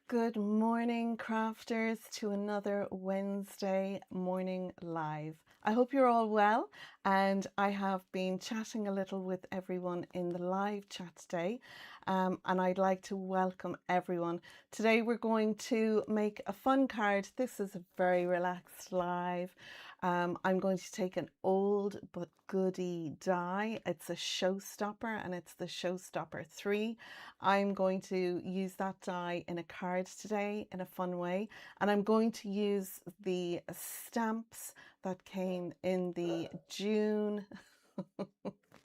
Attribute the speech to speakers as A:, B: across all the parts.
A: Good morning, crafters, to another Wednesday morning live. I hope you're all well, and I have been chatting a little with everyone in the live chat today, and I'd like to welcome everyone. Today we're going to make a fun card. This is a very relaxed live. I'm going to take an old but goodie die. It's a Showstopper and it's the Showstopper 3. I'm going to use that die in a card today in a fun way, and I'm going to use the stamps that came in the June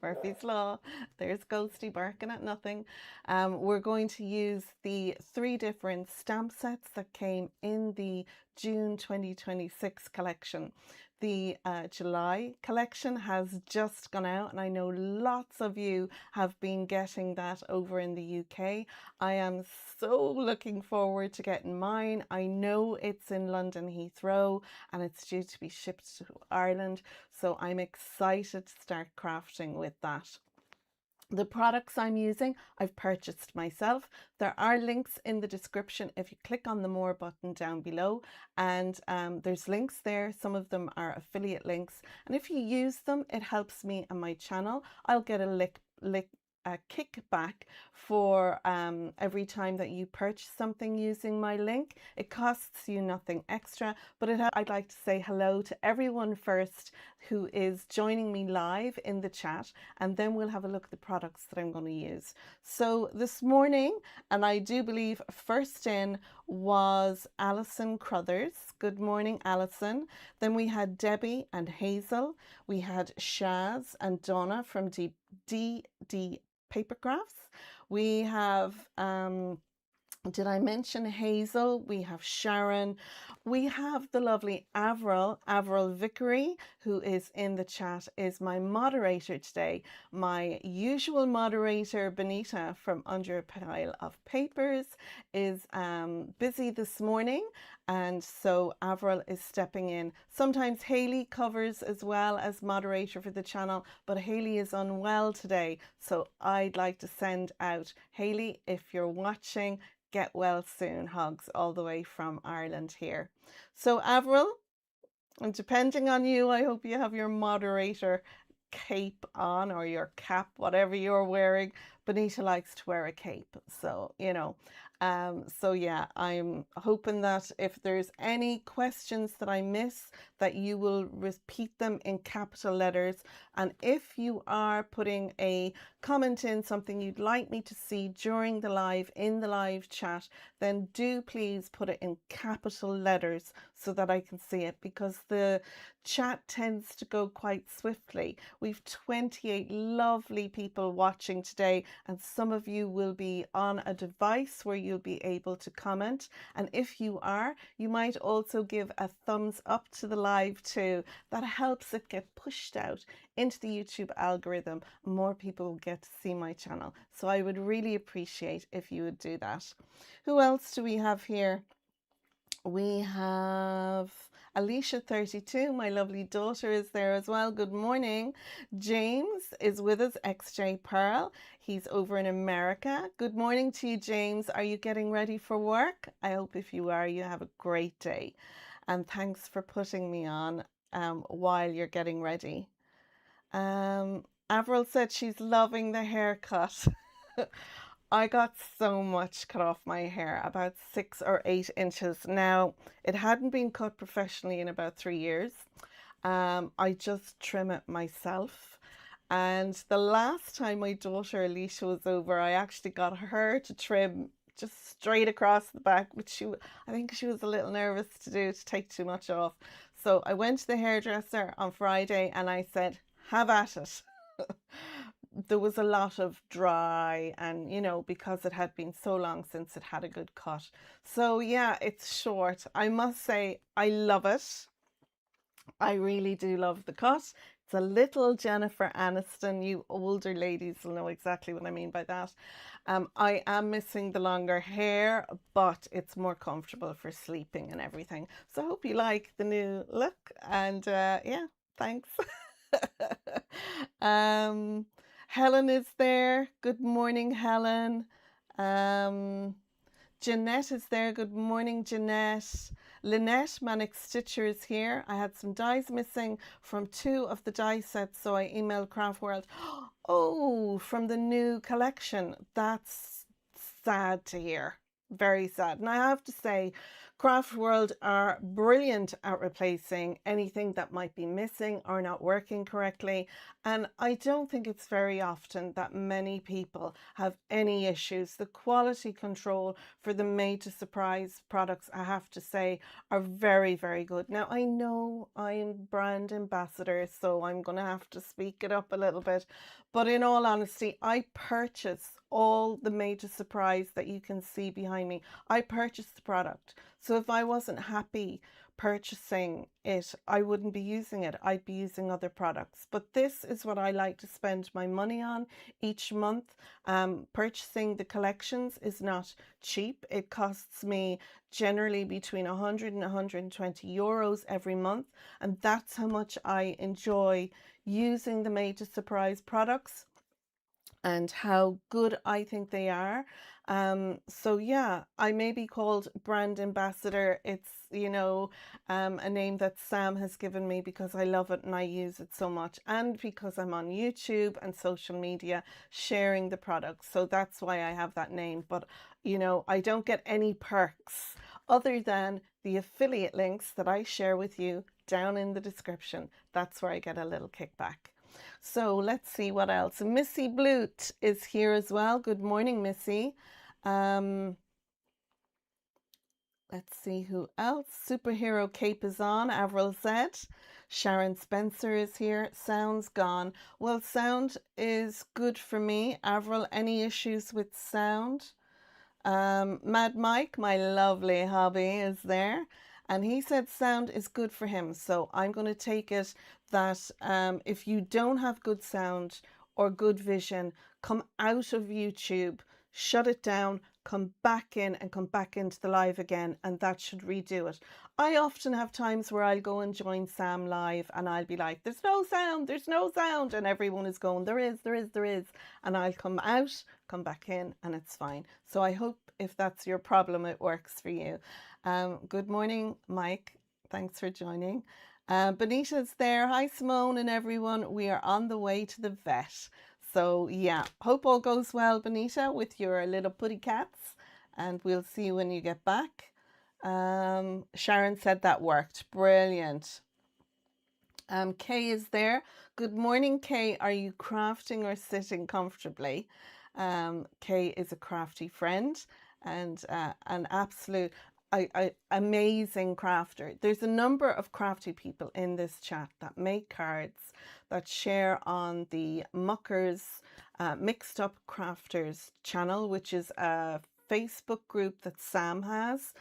A: Murphy's Law. There's Ghosty barking at nothing. We're going to use the 3 different stamp sets that came in the June 2026 collection. The July collection has just gone out, and I know lots of you have been getting that over in the UK. I am so looking forward to getting mine. I know it's in London Heathrow and it's due to be shipped to Ireland, so I'm excited to start crafting with that. The products I'm using, I've purchased myself. There are links in the description if you click on the more button down below, and there's links there. Some of them are affiliate links, and if you use them, it helps me and my channel. I'll get a kickback for every time that you purchase something using my link. It costs you nothing extra, but I'd like to say hello to everyone first who is joining me live in the chat, and then we'll have a look at the products that I'm going to use. So this morning, and I do believe first in was Alison Crothers. Good morning, Alison. Then we had Debbie and Hazel. We had Shaz and Donna from DD Papercrafts. We have did I mention Hazel? We have Sharon. We have the lovely Avril Vickery, who is in the chat, is my moderator today. My usual moderator, Benita from Under a Pile of Papers, is busy this morning, and so Avril is stepping in. Sometimes Haley covers as well as moderator for the channel, but Haley is unwell today, so I'd like to send out Haley, if you're watching, get well soon. Hugs all the way from Ireland here. So Avril, and depending on you, I hope you have your moderator cape on, or your cap, whatever you're wearing. Benita likes to wear a cape, so you know. So yeah, I'm hoping that if there's any questions that I miss, that you will repeat them in capital letters. And if you are putting a comment in, something you'd like me to see during the live, in the live chat, then do please put it in capital letters so that I can see it, because the chat tends to go quite swiftly. We've 28 lovely people watching today, and some of you will be on a device where you'll be able to comment. And if you are, you might also give a thumbs up to the live too. That helps it get pushed out into the YouTube algorithm. More people will get to see my channel. So I would really appreciate if you would do that. Who else do we have here? We have Alicia 32, my lovely daughter, is there as well. Good morning. James is with us, XJ Pearl. He's over in America. Good morning to you, James. Are you getting ready for work? I hope if you are, you have a great day. And thanks for putting me on while you're getting ready. Avril said she's loving the haircut. I got so much cut off my hair, about 6 or 8 inches. Now, it hadn't been cut professionally in about 3 years. I just trim it myself. And the last time my daughter Alicia was over, I actually got her to trim just straight across the back, which I think she was a little nervous to take too much off. So I went to the hairdresser on Friday and I said, have at it. There was a lot of dry, and you know, because it had been so long since it had a good cut. So yeah, it's short. I must say I love it. I really do love the cut. It's a little Jennifer Aniston. You older ladies will know exactly what I mean by that. I am missing the longer hair, but it's more comfortable for sleeping and everything. So I hope you like the new look, and yeah, thanks. Helen is there. Good morning, Helen. Jeanette is there. Good morning, Jeanette. Lynette, Manic Stitcher, is here. I had some dies missing from 2 of the die sets, so I emailed Craft World. Oh, from the new collection. That's sad to hear. Very sad. And I have to say, Craft World are brilliant at replacing anything that might be missing or not working correctly. And I don't think it's very often that many people have any issues. The quality control for the made to surprise products, I have to say, are very, very good. Now, I know I'm brand ambassador, so I'm going to have to speak it up a little bit. But in all honesty, I purchase all the made to surprise that you can see behind me. I purchased the product. So if I wasn't happy purchasing it, I wouldn't be using it. I'd be using other products. But this is what I like to spend my money on each month. Purchasing the collections is not cheap. It costs me generally between 100 and 120 euros every month. And that's how much I enjoy using the made to surprise products and how good I think they are. So yeah, I may be called brand ambassador. It's, you know, a name that Sam has given me because I love it and I use it so much, and because I'm on YouTube and social media sharing the products. So that's why I have that name. But, you know, I don't get any perks other than the affiliate links that I share with you down in the description. That's where I get a little kickback. So let's see what else. Missy Blute is here as well. Good morning, Missy. Let's see who else. Superhero Cape is on, Avril said. Sharon Spencer is here. Sound's gone. Well, sound is good for me. Avril, any issues with sound? Mad Mike, my lovely hobby, is there. And he said sound is good for him. So I'm going to take it that if you don't have good sound or good vision, come out of YouTube, shut it down, come back in and come back into the live again, and that should redo it. I often have times where I'll go and join Sam live and I'll be like, there's no sound, there's no sound. And everyone is going, there is, there is, there is. And I'll come out, come back in, and it's fine. So I hope if that's your problem, it works for you. Good morning, Mike. Thanks for joining. Benita's there. Hi, Simone and everyone. We are on the way to the vet. So yeah, hope all goes well, Benita, with your little putty cats. And we'll see you when you get back. Sharon said that worked. Brilliant. Kay is there. Good morning, Kay. Are you crafting or sitting comfortably? Kay is a crafty friend and an absolute amazing crafter. There's a number of crafty people in this chat that make cards, that share on the Muckers Mixed Up Crafters channel, which is a Facebook group that Sam has.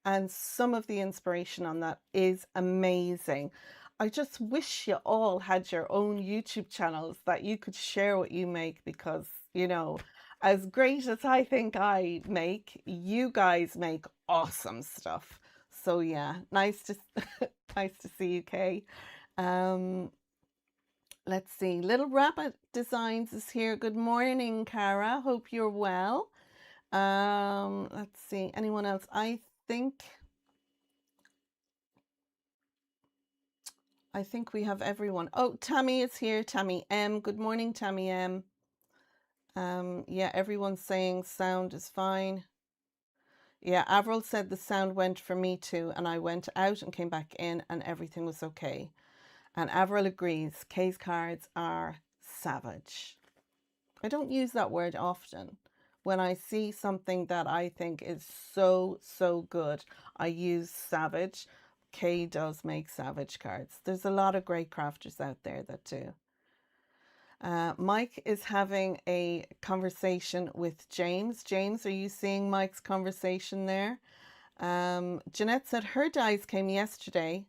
A: And some of the inspiration on that is amazing. I just wish you all had your own YouTube channels that you could share what you make, because, you know, as great as I think I make, you guys make awesome stuff. So yeah, nice to nice to see you, Kay. Let's see. Little Rabbit Designs is here. Good morning, Cara. Hope you're well. Let's see. Anyone else? I think we have everyone. Oh, Tammy is here. Tammy M. Good morning, Tammy M. Yeah, everyone's saying sound is fine. Yeah, Avril said the sound went for me too, and I went out and came back in and everything was okay. And Avril agrees. Kay's cards are savage. I don't use that word often. When I see something that I think is so, so good, I use savage. Kay does make savage cards. There's a lot of great crafters out there that do. Mike is having a conversation with James. James, are you seeing Mike's conversation there? Jeanette said her dies came yesterday.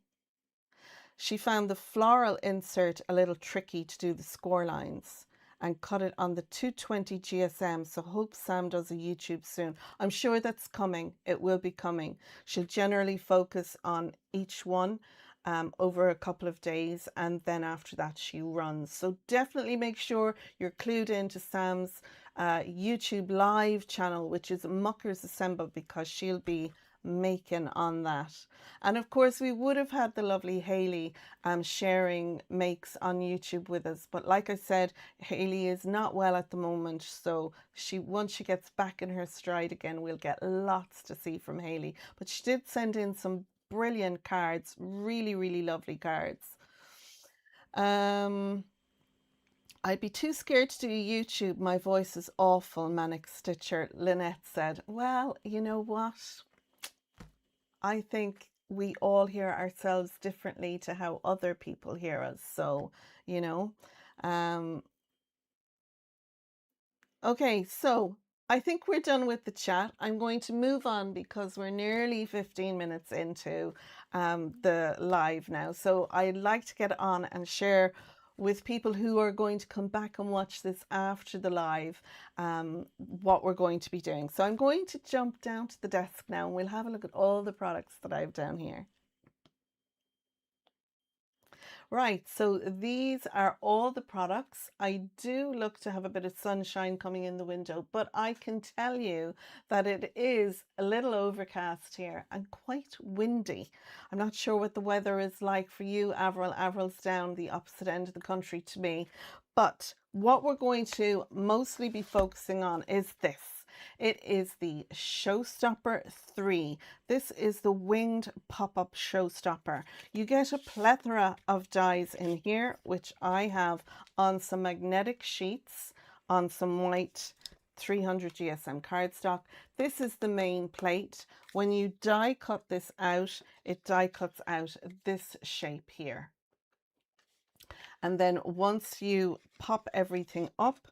A: She found the floral insert a little tricky to do the score lines and cut it on the 220 GSM. So hope Sam does a YouTube soon. I'm sure that's coming. It will be coming. She'll generally focus on each one over a couple of days, and then after that she runs. So definitely make sure you're clued into Sam's YouTube live channel, which is Muckers Assemble, because she'll be making on that. And of course we would have had the lovely Hayley sharing makes on YouTube with us, but like I said, Hayley is not well at the moment, so once she gets back in her stride again, we'll get lots to see from Hayley. But she did send in some brilliant cards, really lovely cards. I'd be too scared to do YouTube. My voice is awful, Manic Stitcher, Lynette said. Well, you know what? I think we all hear ourselves differently to how other people hear us. So, you know, um, okay, so I think we're done with the chat. I'm going to move on because we're nearly 15 minutes into the live now. So I'd like to get on and share with people who are going to come back and watch this after the live what we're going to be doing. So I'm going to jump down to the desk now and we'll have a look at all the products that I have down here. Right, so these are all the products. I do look to have a bit of sunshine coming in the window, but I can tell you that it is a little overcast here and quite windy. I'm not sure what the weather is like for you, Avril. Avril's down the opposite end of the country to me. But what we're going to mostly be focusing on is this. It is the Showstopper 3. This is the winged pop-up Showstopper. You get a plethora of dies in here, which I have on some magnetic sheets, on some white 300 GSM cardstock. This is the main plate. When you die cut this out, it die cuts out this shape here. And then once you pop everything up,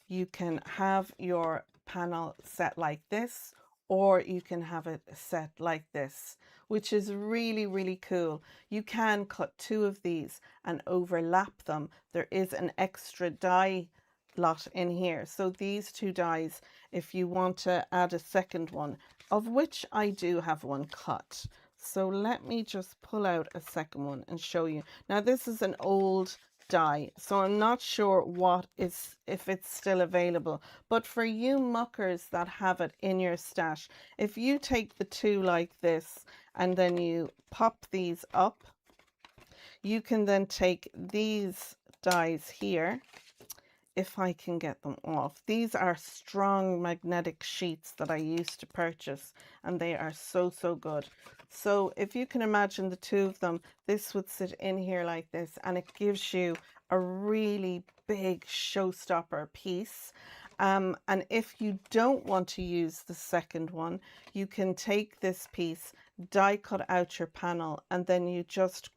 A: you can have your panel set like this, or you can have it set like this, which is really cool. You can cut two of these and overlap them. There is an extra die lot in here. So these two dies, if you want to add a second one, of which I do have one cut. So let me just pull out a second one and show you. Now this is an old die, so I'm not sure if it's still available, but for you muckers that have it in your stash, if you take the two like this and then you pop these up, you can then take these dies here, if I can get them off. These are strong magnetic sheets that I used to purchase, and they are so good. So if you can imagine the two of them, this would sit in here like this, and it gives you a really big showstopper piece. And if you don't want to use the second one, you can take this piece, die cut out your panel, and then you just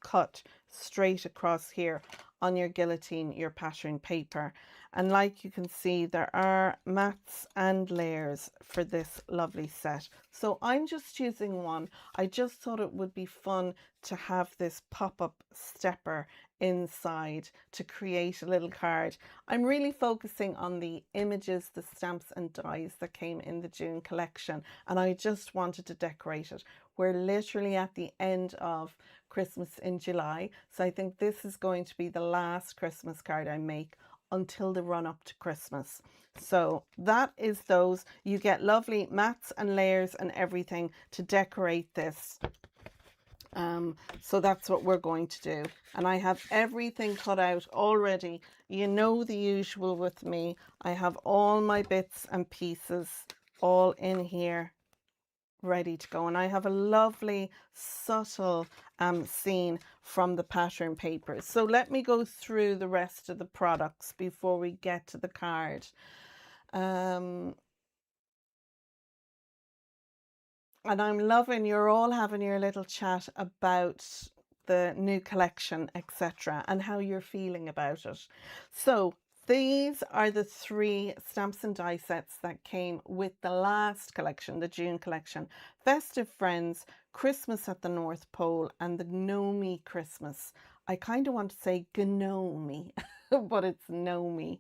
A: cut straight across here on your guillotine, your pattern paper. And like you can see, there are mats and layers for this lovely set. So I'm just using one. I just thought it would be fun to have this pop-up stepper inside to create a little card. I'm really focusing on the images, the stamps and dies that came in the June collection, and I just wanted to decorate it. We're literally at the end of Christmas in July, so I think this is going to be the last Christmas card I make until the run up to Christmas. So that is those. You get lovely mats and layers and everything to decorate this. So that's what we're going to do. And I have everything cut out already. You know the usual with me. I have all my bits and pieces all in here ready to go, and I have a lovely subtle scene from the pattern papers. So let me go through the rest of the products before we get to the card. And I'm loving you're all having your little chat about the new collection, etc., and how you're feeling about it. So these are the three stamps and die sets that came with the last collection, the June collection: Festive Friends, Christmas at the North Pole, and the Gnomie Christmas. I kind of want to say Gnomie, but it's Gnomie.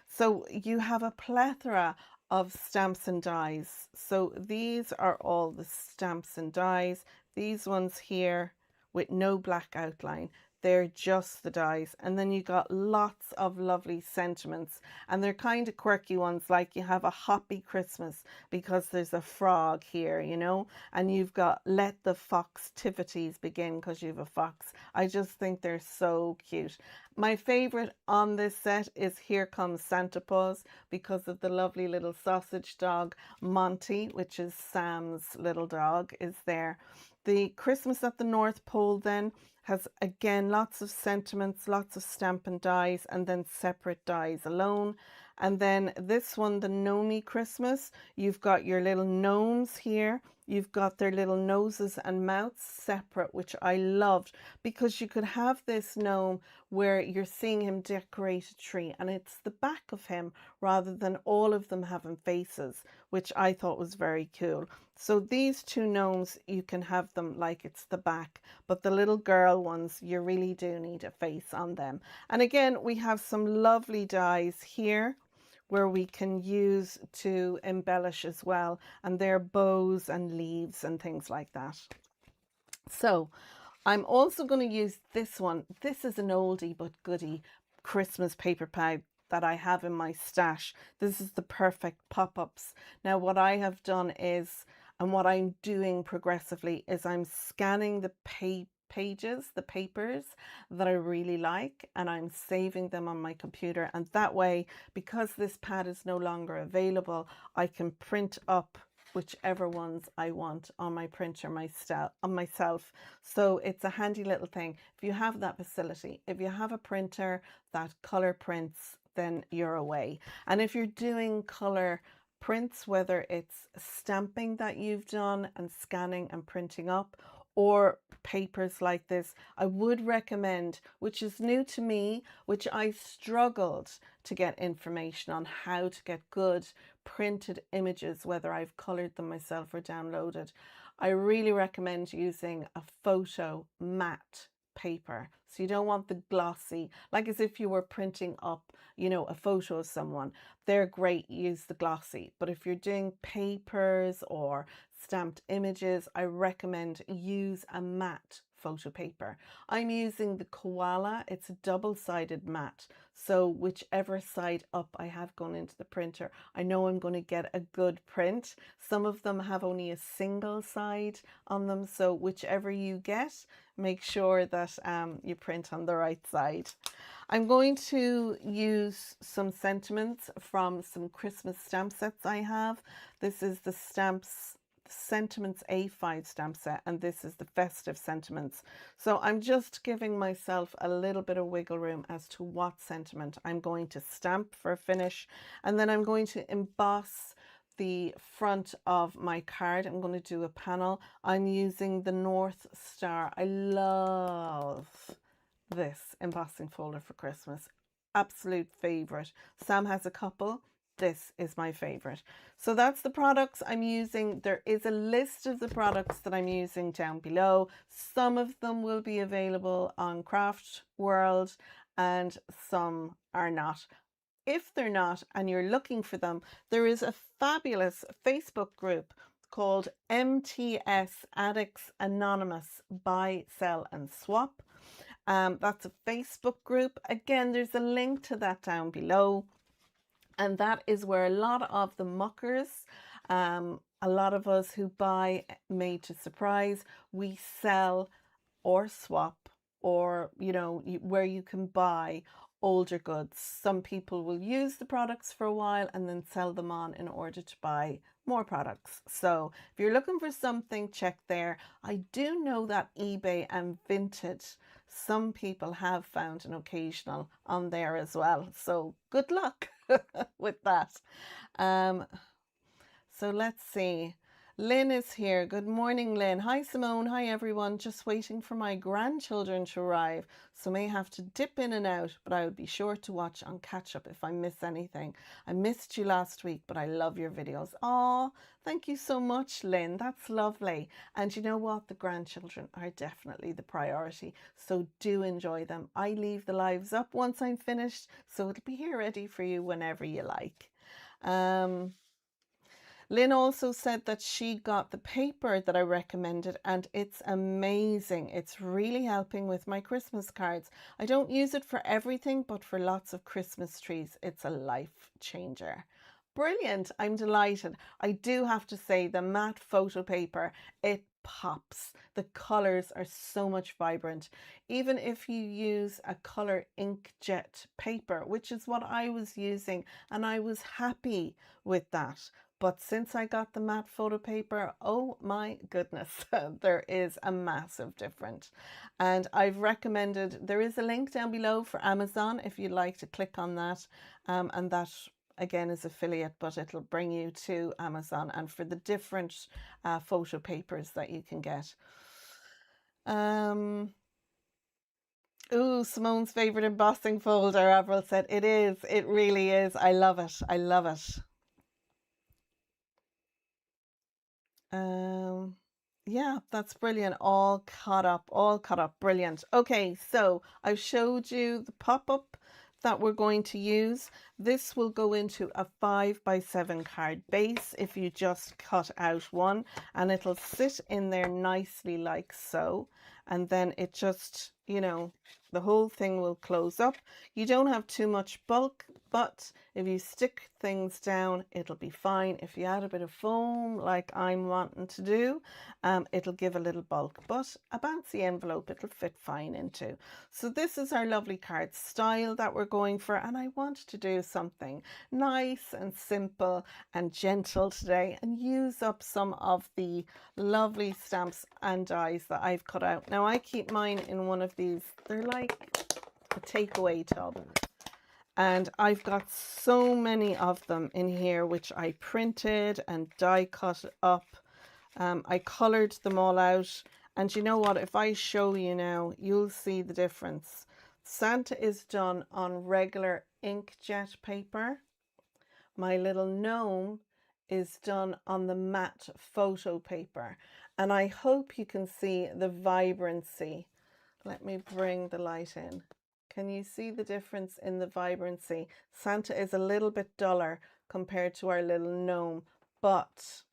A: So you have a plethora of stamps and dies. So these are all the stamps and dies. These ones here with no black outline. they're just the dies. And then you got lots of lovely sentiments, and they're kind of quirky ones, like you have a Happy Christmas because there's a frog here, you know, and you've got Let the Foxtivities Begin because you have a fox. I just think they're so cute. My favorite on this set is Here Comes Santa Paws because of the lovely little sausage dog Monty, which is Sam's little dog, is there. The Christmas at the North Pole then has, again, lots of sentiments, lots of Stampin' Dies, and then separate dies alone. And then this one, the Gnomie Christmas, you've got your little gnomes here. You've got their little noses and mouths separate, which I loved, because you could have this gnome where you're seeing him decorate a tree and it's the back of him rather than all of them having faces, which I thought was very cool. So these two gnomes, you can have them like it's the back, but the little girl ones, you really do need a face on them. And again, we have some lovely dies here where we can use to embellish as well, and they're bows and leaves and things like that. So I'm also going to use this one. This is an oldie but goodie Christmas paper pad that I have in my stash. This is the Perfect Pop-Ups. Now what I have done is, and what I'm doing progressively, is I'm scanning the pages, the papers that I really like, and I'm saving them on my computer. And that way, because this pad is no longer available, I can print up whichever ones I want on my printer myself. So it's a handy little thing. If you have that facility, if you have a printer that color prints, then you're away. And if you're doing color prints, whether it's stamping that you've done and scanning and printing up, or papers like this, I would recommend, which is new to me, which I struggled to get information on how to get good printed images, whether I've colored them myself or downloaded. I really recommend using a photo matte paper. So you don't want the glossy, like as if you were printing up, you know, a photo of someone. They're great, use the glossy. But if you're doing papers or stamped images, I recommend use a matte photo paper. I'm using the Koala. It's a double-sided matte. So whichever side up I have gone into the printer, I know I'm going to get a good print. Some of them have only a single side on them. So whichever you get, make sure that you print on the right side. I'm going to use some sentiments from some Christmas stamp sets I have. This is the Sentiments A5 stamp set, and this is the Festive Sentiments. So I'm just giving myself a little bit of wiggle room as to what sentiment I'm going to stamp for a finish, and then I'm going to emboss the front of my card. I'm going to do a panel. I'm using the North Star. I love this embossing folder for Christmas. Absolute favorite. Sam has a couple. This is my favorite. So that's the products I'm using. There is a list of the products that I'm using down below. Some of them will be available on Craft World and some are not. If they're not and you're looking for them, there is a fabulous Facebook group called MTS Addicts Anonymous, Buy, Sell and Swap. That's a Facebook group. Again, there's a link to that down below. And that is where a lot of the muckers, a lot of us who buy made to surprise, we sell or swap, or, you know, where you can buy older goods. Some people will use the products for a while and then sell them on in order to buy more products. So if you're looking for something, check there. I do know that eBay and Vinted, some people have found an occasional on there as well. So good luck with that. So let's see. Lynn is here. Good morning, Lynn. Hi, Simone. Hi, everyone. Just waiting for my grandchildren to arrive, so may have to dip in and out, but I would be sure to watch on catch up if I miss anything. I missed you last week, but I love your videos. Oh, thank you so much, Lynn. That's lovely. And you know what? The grandchildren are definitely the priority, so do enjoy them. I leave the lives up once I'm finished, so it'll be here ready for you whenever you like. Lynn also said that she got the paper that I recommended and it's amazing. It's really helping with my Christmas cards. I don't use it for everything, but for lots of Christmas trees, it's a life changer. Brilliant. I'm delighted. I do have to say the matte photo paper, it pops. The colors are so much vibrant. Even if you use a color inkjet paper, which is what I was using, and I was happy with that. But since I got the matte photo paper, oh my goodness, there is a massive difference. And I've recommended, there is a link down below for Amazon if you'd like to click on that. And that again is affiliate, but it'll bring you to Amazon and for the different photo papers that you can get. Ooh, Simone's favorite embossing folder, Avril said. It is. It really is. I love it. I love it. Yeah, that's brilliant. All caught up, all caught up. Brilliant. Okay, so I've showed you the pop-up that we're going to use. This will go into a 5x7 card base if you just cut out one, and it'll sit in there nicely like so. And then it just, you know, the whole thing will close up. You don't have too much bulk, but if you stick things down, it'll be fine. If you add a bit of foam like I'm wanting to do, it'll give a little bulk, but a bouncy envelope it'll fit fine into. So this is our lovely card style that we're going for, and I want to do something nice and simple and gentle today and use up some of the lovely stamps and dies that I've cut out. Now I keep mine in one of these, they're like a takeaway tub. And I've got so many of them in here, which I printed and die cut up. I colored them all out. And you know what? If I show you now, you'll see the difference. Santa is done on regular inkjet paper. My little gnome is done on the matte photo paper. And I hope you can see the vibrancy. Let me bring the light in. Can you see the difference in the vibrancy? Santa is a little bit duller compared to our little gnome, but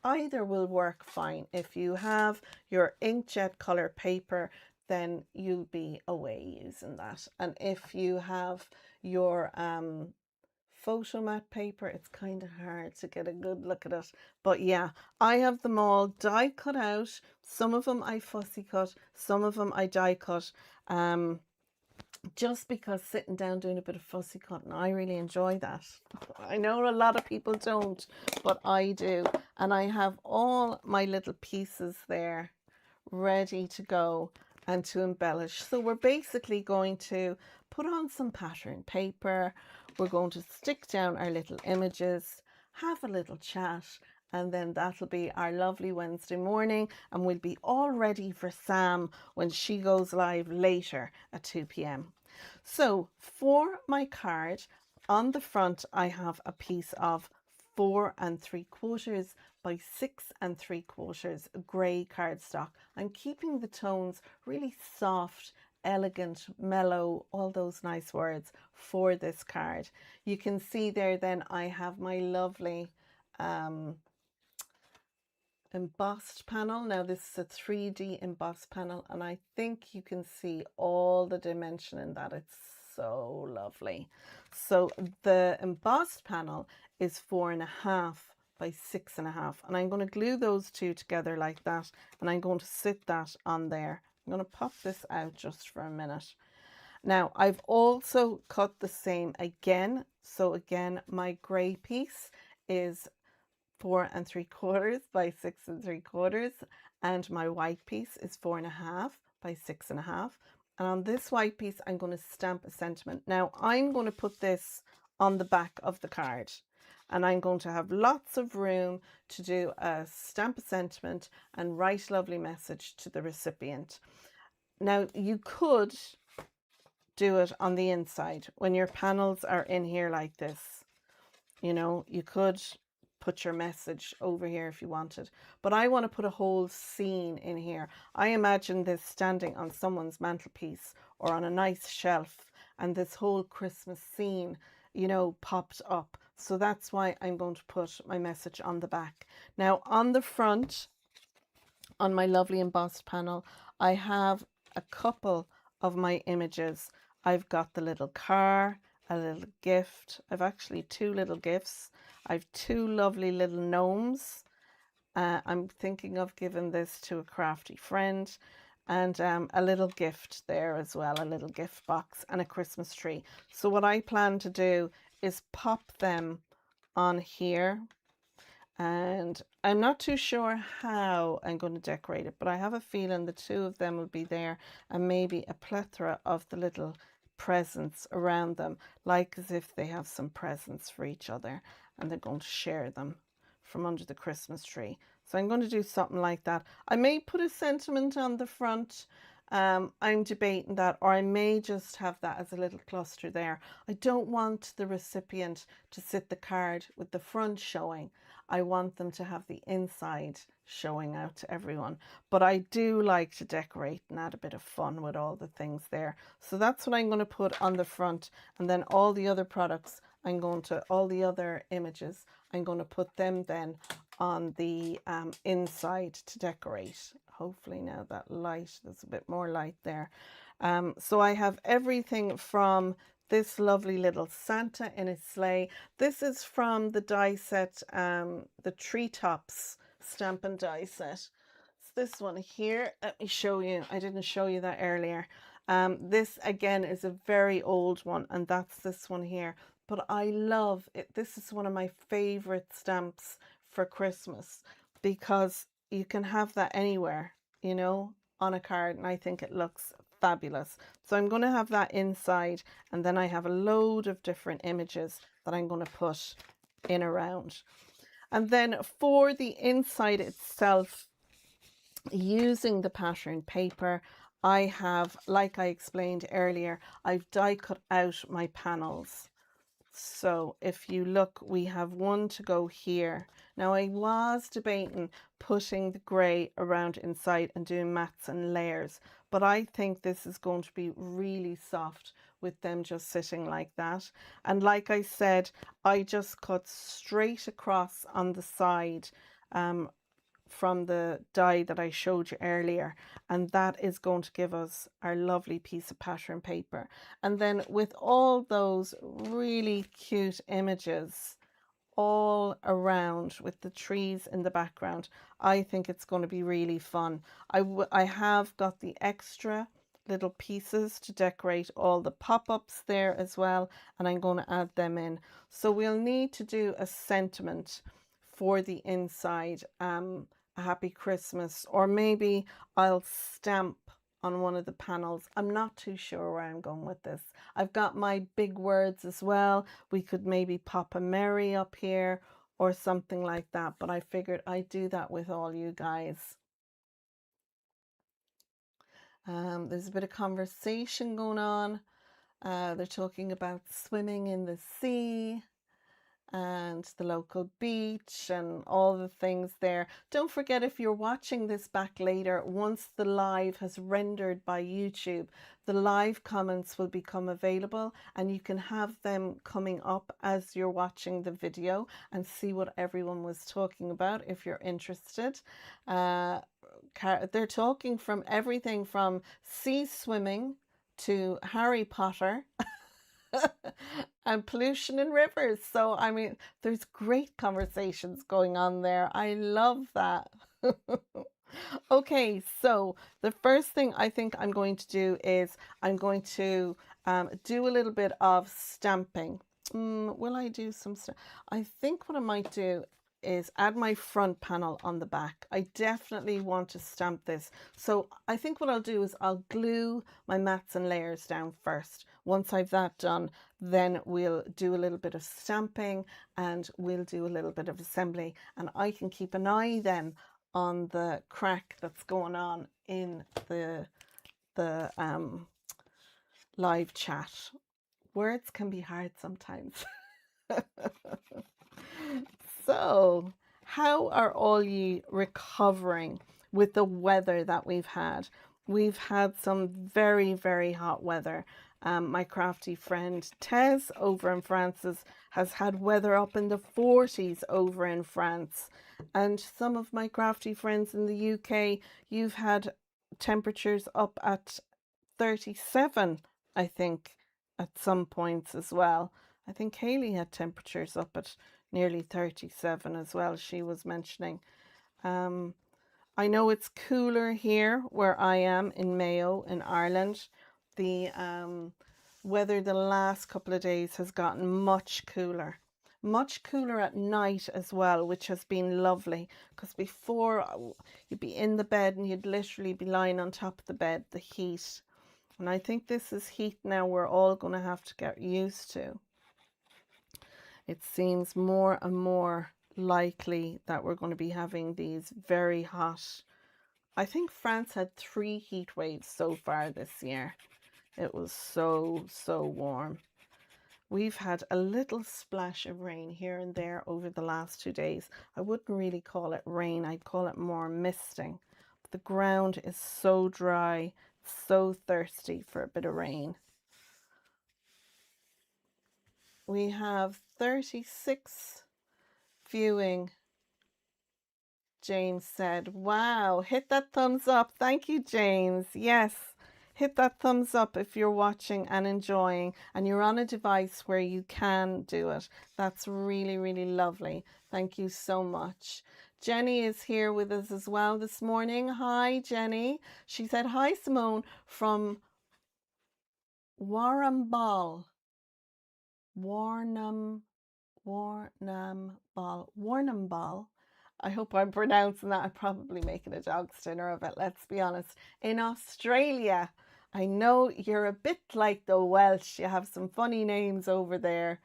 A: either will work fine. If you have your inkjet color paper, then you'll be away using that. And if you have your photo matte paper, it's kind of hard to get a good look at it. But yeah, I have them all die cut out. Some of them I fussy cut, some of them I die cut. Just because sitting down doing a bit of fussy cutting, I really enjoy that. I know a lot of people don't, but I do. And I have all my little pieces there ready to go and to embellish. So we're basically going to put on some pattern paper. We're going to stick down our little images, have a little chat, and then that'll be our lovely Wednesday morning, and we'll be all ready for Sam when she goes live later at 2 p.m. So for my card, on the front I have a piece of 4 3/4 by 6 3/4 grey cardstock. I'm keeping the tones really soft, elegant, mellow, all those nice words for this card. You can see there then I have my lovely embossed panel. Now this is a 3D embossed panel, and I think you can see all the dimension in that. It's so lovely. So the embossed panel is 4.5 by 6.5, and I'm going to glue those two together like that, and I'm going to sit that on there. I'm going to pop this out just for a minute. Now I've also cut the same again. So again, my grey piece is 4 3/4 by 6 3/4, and my white piece is 4.5 by 6.5. And on this white piece, I'm going to stamp a sentiment. Now I'm going to put this on the back of the card, and I'm going to have lots of room to do a stamp a sentiment and write a lovely message to the recipient. Now you could do it on the inside when your panels are in here like this. You know, you could put your message over here if you wanted, but I want to put a whole scene in here. I imagine this standing on someone's mantelpiece or on a nice shelf, and this whole Christmas scene, you know, popped up. So that's why I'm going to put my message on the back. Now on the front, on my lovely embossed panel, I have a couple of my images. I've got the little car, a little gift. I've actually two little gifts. I've two lovely little gnomes. I'm thinking of giving this to a crafty friend, and a little gift there as well, a little gift box and a Christmas tree. So what I plan to do is pop them on here, and I'm not too sure how I'm going to decorate it, but I have a feeling the two of them will be there, and maybe a plethora of the little presents around them, like as if they have some presents for each other and they're going to share them from under the Christmas tree. So I'm going to do something like that. I may put a sentiment on the front. I'm debating that, or I may just have that as a little cluster there. I don't want the recipient to sit the card with the front showing. I want them to have the inside showing out to everyone. But I do like to decorate and add a bit of fun with all the things there. So that's what I'm going to put on the front. And then all the other products, all the other images, I'm going to put them then on the inside to decorate. Hopefully now that light, there's a bit more light there. So I have everything from this lovely little Santa in his sleigh. This is from the die set, the Treetops stamp and die set. It's this one here. Let me show you. I didn't show you that earlier. This again is a very old one, and that's this one here. But I love it. This is one of my favorite stamps for Christmas, because you can have that anywhere, you know, on a card, and I think it looks fabulous. So I'm going to have that inside, and then I have a load of different images that I'm going to put in around. And then for the inside itself, using the pattern paper, I have, like I explained earlier, I've die cut out my panels. So if you look, we have one to go here. Now I was debating putting the grey around inside and doing mats and layers, but I think this is going to be really soft with them just sitting like that. And like I said, I just cut straight across on the side from the die that I showed you earlier, and that is going to give us our lovely piece of pattern paper. And then with all those really cute images all around with the trees in the background, I think it's going to be really fun. I have got the extra little pieces to decorate all the pop-ups there as well, and I'm going to add them in. So we'll need to do a sentiment for the inside, a happy Christmas, or maybe I'll stamp on one of the panels. I'm not too sure where I'm going with this. I've got my big words as well. We could maybe pop a Merry up here or something like that, but I figured I'd do that with all you guys. There's a bit of conversation going on. They're talking about swimming in the sea and the local beach and all the things there. Don't forget, if you're watching this back later, once the live has rendered by YouTube, the live comments will become available, and you can have them coming up as you're watching the video and see what everyone was talking about if you're interested. They're talking from everything from sea swimming to Harry Potter and pollution in rivers. So, I mean, there's great conversations going on there. I love that. Okay, so the first thing I think I'm going to do is I'm going to do a little bit of stamping. Will I do some stuff? I think what I might do is add my front panel on the back. I definitely want to stamp this. So I think what I'll do is I'll glue my mats and layers down first. Once I've that done, then we'll do a little bit of stamping and we'll do a little bit of assembly, and I can keep an eye then on the crack that's going on in the live chat. Words can be hard sometimes. So, how are all you recovering with the weather that we've had? We've had some very, very hot weather. My crafty friend Tez over in France has had weather up in the 40s over in France. And some of my crafty friends in the UK, you've had temperatures up at 37, I think, at some points as well. I think Haley had temperatures up at nearly 37 as well, she was mentioning. I know it's cooler here where I am in Mayo in Ireland. The weather the last couple of days has gotten much cooler at night as well, which has been lovely, because before you'd be in the bed and you'd literally be lying on top of the bed, the heat. And I think this is heat now we're all going to have to get used to. It seems more and more likely that we're going to be having these very hot. I think France had 3 heat waves so far this year. It was so warm. We've had a little splash of rain here and there over the last 2 days. I wouldn't really call it rain, I'd call it more misting. But the ground is so dry, so thirsty for a bit of rain. We have 36 viewing. James said, wow, hit that thumbs up. Thank you, James. Yes, hit that thumbs up if you're watching and enjoying and you're on a device where you can do it. That's really, really lovely. Thank you so much. Jenny is here with us as well this morning. Hi, Jenny. She said, hi, Simone from Warrnambool. Warrnambool. I hope I'm pronouncing that. I'm probably making a dog's dinner of it, let's be honest. In Australia. I know you're a bit like the Welsh. You have some funny names over there.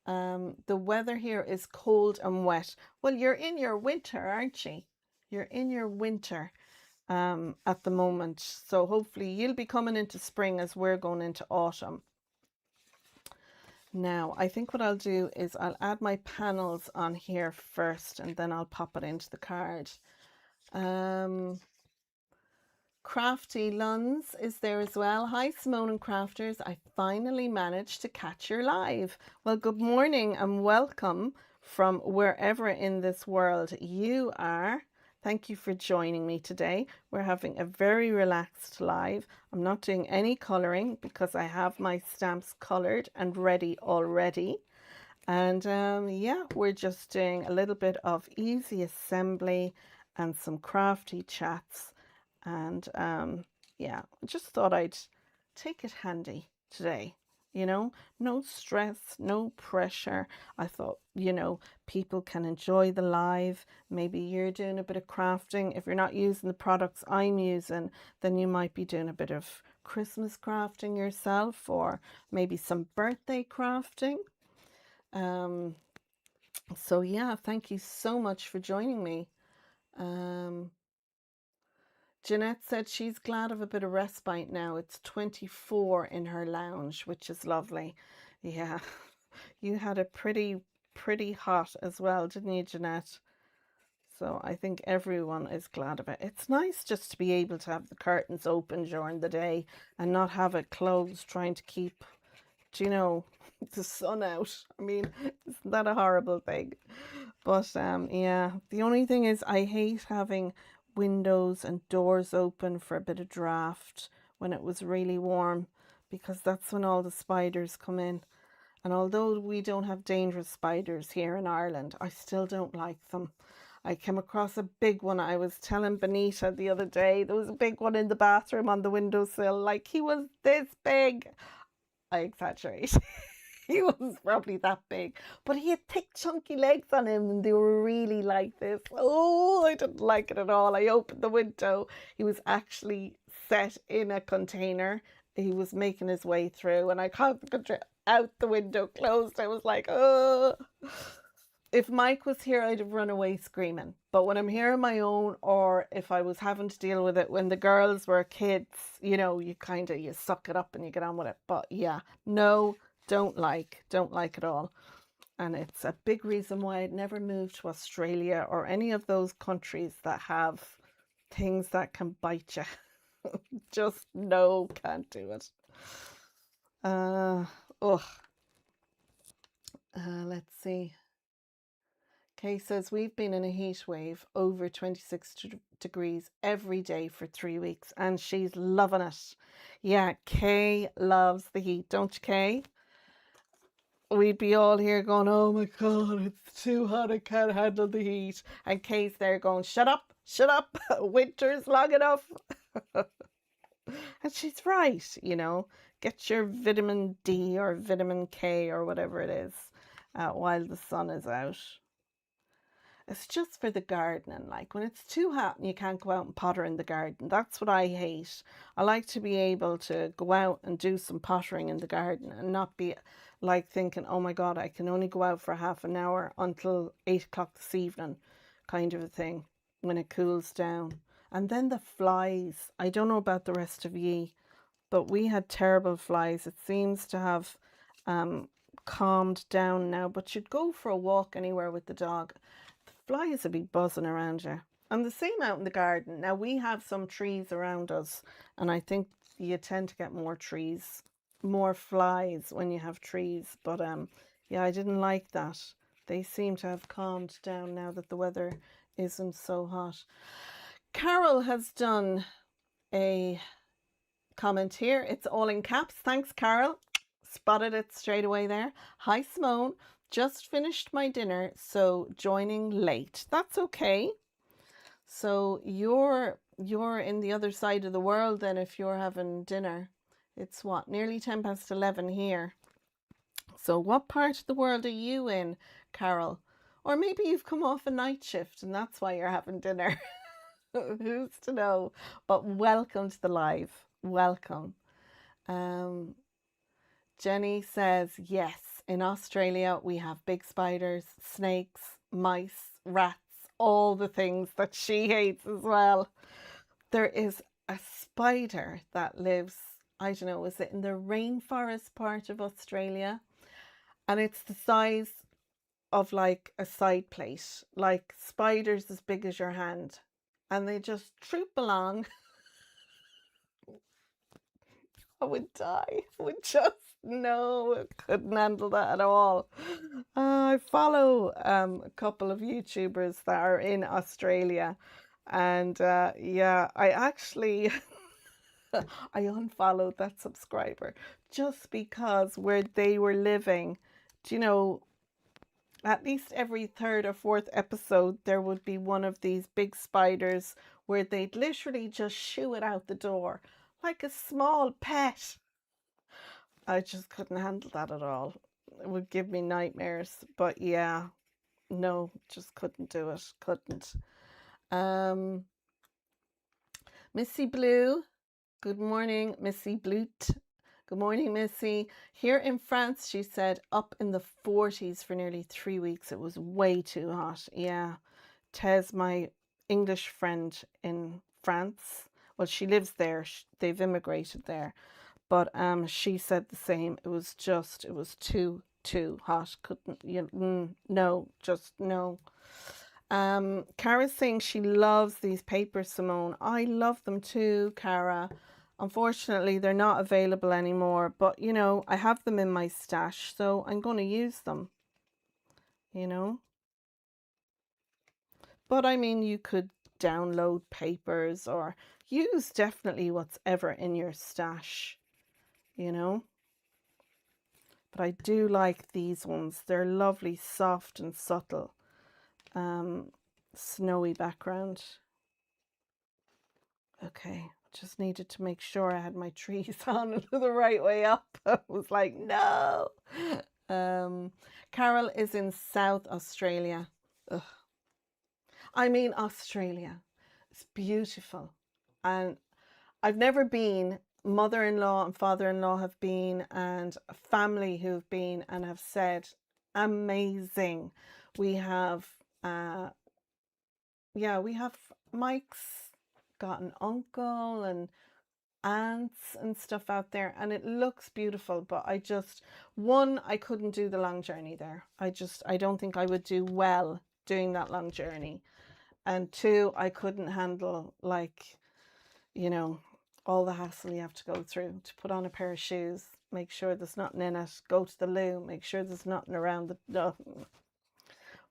A: The weather here is cold and wet. Well, you're in your winter, aren't you? You're in your winter at the moment. So hopefully you'll be coming into spring as we're going into autumn. Now, I think what I'll do is I'll add my panels on here first and then I'll pop it into the card. Crafty Luns is there as well. Hi, Simone and Crafters. I finally managed to catch your live. Well, good morning and welcome from wherever in this world you are. Thank you for joining me today. We're having a very relaxed live. I'm not doing any colouring because I have my stamps coloured and ready already. And yeah, we're just doing a little bit of easy assembly and some crafty chats. And yeah, I just thought I'd take it handy today. You know, no stress, no pressure. I thought, you know, people can enjoy the live. Maybe you're doing a bit of crafting. If you're not using the products I'm using, then you might be doing a bit of Christmas crafting yourself, or maybe some birthday crafting. So yeah, thank you so much for joining me. Jeanette said she's glad of a bit of respite now. It's 24 in her lounge, which is lovely. Yeah, you had a pretty hot as well, didn't you, Jeanette? So I think everyone is glad of it. It's nice just to be able to have the curtains open during the day and not have it closed, trying to keep, you know, the sun out. I mean, isn't that a horrible thing? But yeah, the only thing is I hate having windows and doors open for a bit of draft when it was really warm, because that's when all the spiders come in. And although we don't have dangerous spiders here in Ireland, I still don't like them. I came across a big one. I was telling Benita the other day, there was a big one in the bathroom on the windowsill. Like, he was this big. I exaggerate. He was probably that big, but he had thick chunky legs on him and they were really like this. Oh, I didn't like it at all. I opened the window. He was actually set in a container. He was making his way through and I caught the container out the window closed. I was like, oh. If Mike was here, I'd have run away screaming. But when I'm here on my own, or if I was having to deal with it when the girls were kids, you know, you suck it up and you get on with it. But yeah, no, don't like at all. And it's a big reason why I'd never move to Australia or any of those countries that have things that can bite you. Just no, can't do it. Ugh. Let's see. Kay says, we've been in a heat wave over 26 degrees every day for 3 weeks, and she's loving it. Yeah, Kay loves the heat, don't you, Kay? We'd be all here going, oh my God, it's too hot, I can't handle the heat. And Kay's there going, shut up, winter's long enough. And she's right, you know, get your vitamin D or vitamin K or whatever it is while the sun is out. It's just for the gardening. Like when it's too hot and you can't go out and potter in the garden, that's what I hate. I like to be able to go out and do some pottering in the garden and not be like thinking, oh my God, I can only go out for half an hour until 8 o'clock this evening, kind of a thing, when it cools down. And then the flies, I don't know about the rest of ye, but we had terrible flies. It seems to have calmed down now, but you'd go for a walk anywhere with the dog, flies would be buzzing around you. And the same out in the garden. Now we have some trees around us, and I think you tend to get more flies when you have trees. But yeah, I didn't like that. They seem to have calmed down now that the weather isn't so hot. Carol has done a comment here. It's all in caps. Thanks, Carol. Spotted it straight away there. Hi, Simone. Just finished my dinner, so joining late. That's okay. So you're in the other side of the world then if you're having dinner. It's what, nearly 11 here. So what part of the world are you in, Carol? Or maybe you've come off a night shift and that's why you're having dinner. Who's to know? But welcome to the live. Welcome. Jenny says, yes, in Australia we have big spiders, snakes, mice, rats, all the things that she hates as well. There is a spider that lives, I don't know, is it in the rainforest part of Australia? And it's the size of like a side plate, like spiders as big as your hand. And they just troop along. I would die. I would just, no, couldn't handle that at all. I follow a couple of YouTubers that are in Australia, and yeah, I actually I unfollowed that subscriber just because where they were living, do you know, at least every third or fourth episode there would be one of these big spiders where they'd literally just shoo it out the door like a small pet. I just couldn't handle that at all. It would give me nightmares. But yeah, no, just couldn't do it. Couldn't. Missy Blue, good morning, Missy Blute. Good morning, Missy. Here in France, she said, up in the 40s for nearly 3 weeks. It was way too hot. Yeah. Tez, my English friend in France, well, she lives there. They've immigrated there. But she said the same. It was too hot. Couldn't, no, just no. Cara's saying she loves these papers, Simone. I love them too, Cara. Unfortunately, they're not available anymore. But, you know, I have them in my stash, so I'm going to use them, you know. But, I mean, you could download papers or use definitely what's ever in your stash, you know. But I do like these ones. They're lovely, soft and subtle. Snowy background. Okay, just needed to make sure I had my trees on the right way up. I was like, no. Carol is in South Australia. Ugh. I mean, Australia. It's beautiful. And I've never been. Mother-in-law and father-in-law have been, and a family who've been and have said, amazing. We have, yeah, we have Mike's got an uncle and aunts and stuff out there, and it looks beautiful. But I couldn't do the long journey there. I don't think I would do well doing that long journey. And two, I couldn't handle, like, you know, all the hassle you have to go through to put on a pair of shoes, make sure there's nothing in it, go to the loo, make sure there's nothing around the... No.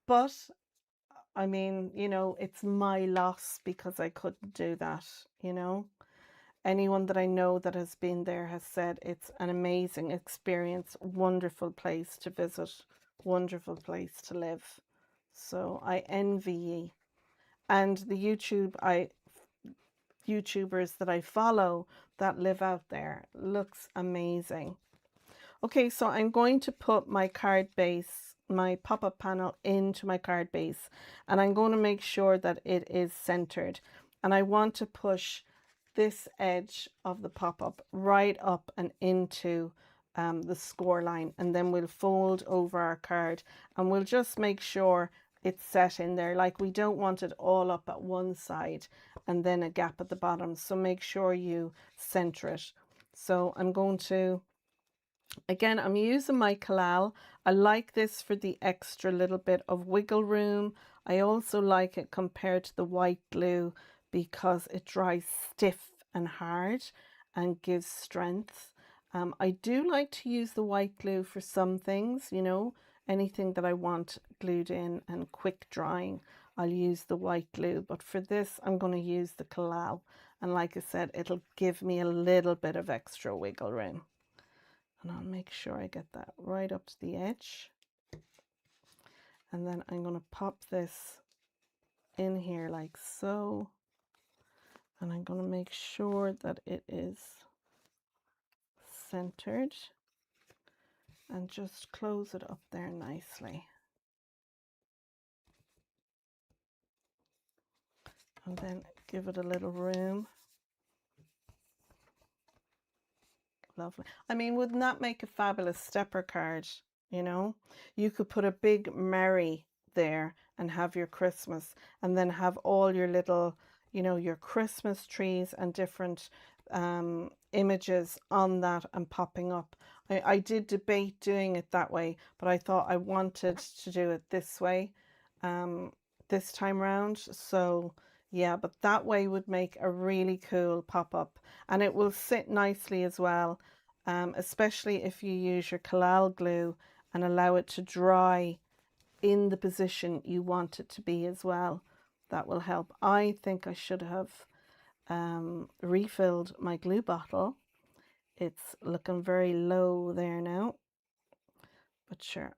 A: But, I mean, you know, it's my loss because I couldn't do that, you know. Anyone that I know that has been there has said it's an amazing experience, wonderful place to visit, wonderful place to live. So I envy ye. And the YouTubers that I follow that live out there, looks amazing. Okay, so I'm going to put my card base, my pop-up panel into my card base, and I'm going to make sure that it is centered. And I want to push this edge of the pop-up right up and into the score line, and then we'll fold over our card and we'll just make sure it's set in there. Like, we don't want it all up at one side and then a gap at the bottom, so make sure you center it. So I'm going to, again, I'm using my collal. I like this for the extra little bit of wiggle room. I also like it compared to the white glue because it dries stiff and hard and gives strength. I do like to use the white glue for some things, you know, anything that I want glued in and quick drying, I'll use the white glue. But for this, I'm going to use the collal. And like I said, it'll give me a little bit of extra wiggle room. And I'll make sure I get that right up to the edge. And then I'm going to pop this in here like so. And I'm going to make sure that it is centered and just close it up there nicely. And then give it a little room. Lovely. I mean, wouldn't that make a fabulous stepper card? You know, you could put a big Mary there and have your Christmas, and then have all your little, you know, your Christmas trees and different images on that and popping up. I did debate doing it that way, but I thought I wanted to do it this way this time round. So yeah, but that way would make a really cool pop-up, and it will sit nicely as well, especially if you use your collal glue and allow it to dry in the position you want it to be as well. That will help. I think I should have refilled my glue bottle. It's looking very low there now, but sure,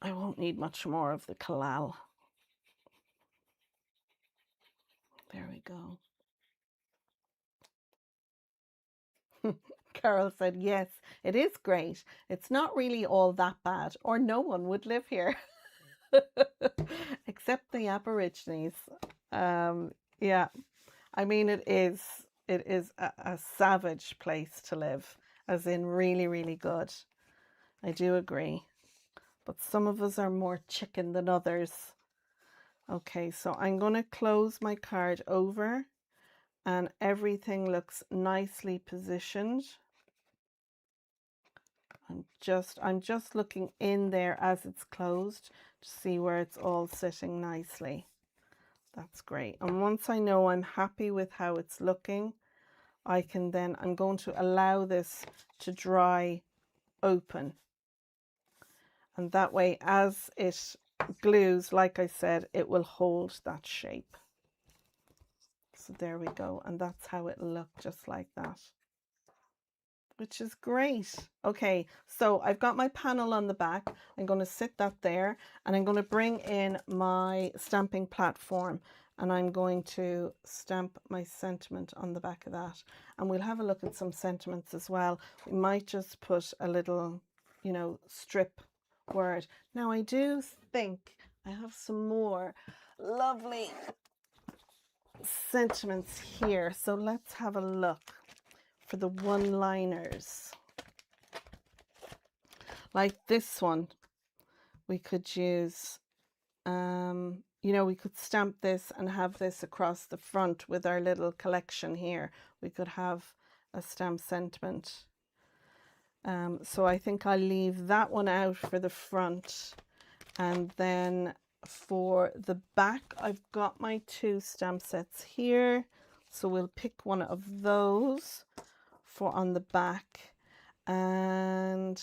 A: I won't need much more of the collal. There we go. Carol said, yes, it is great. It's not really all that bad, or no one would live here. Except the Aborigines. Yeah, I mean, it is a savage place to live, as in really, really good. I do agree. But some of us are more chicken than others. Okay, so I'm going to close my card over and everything looks nicely positioned. I'm just looking in there as it's closed to see where it's all sitting nicely. That's great. And once I know I'm happy with how it's looking, I'm going to allow this to dry open. And that way, as it glues, like I said, it will hold that shape. So there we go. And that's how it looked, just like that, which is great. Okay, so I've got my panel on the back. I'm going to sit that there, and I'm going to bring in my stamping platform, and I'm going to stamp my sentiment on the back of that. And we'll have a look at some sentiments as well. We might just put a little, you know, strip word. Now I do think I have some more lovely sentiments here, so let's have a look for the one-liners. Like this one, we could use, you know, we could stamp this and have this across the front with our little collection here. We could have a stamp sentiment. So I think I'll leave that one out for the front. And then for the back, I've got my two stamp sets here. So we'll pick one of those for on the back. And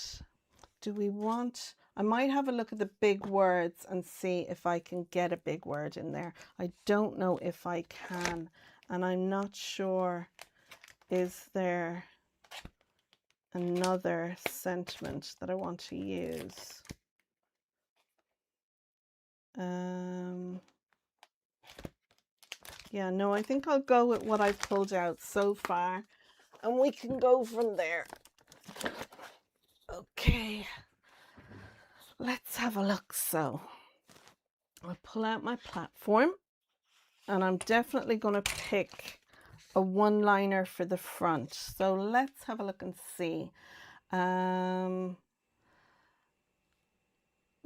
A: do we want, I might have a look at the big words and see if I can get a big word in there. I don't know if I can, and I'm not sure, is there another sentiment that I want to use? Yeah, no, I think I'll go with what I've pulled out so far, and we can go from there. Okay, let's have a look. So I'll pull out my platform, and I'm definitely going to pick a one-liner for the front. So let's have a look and see.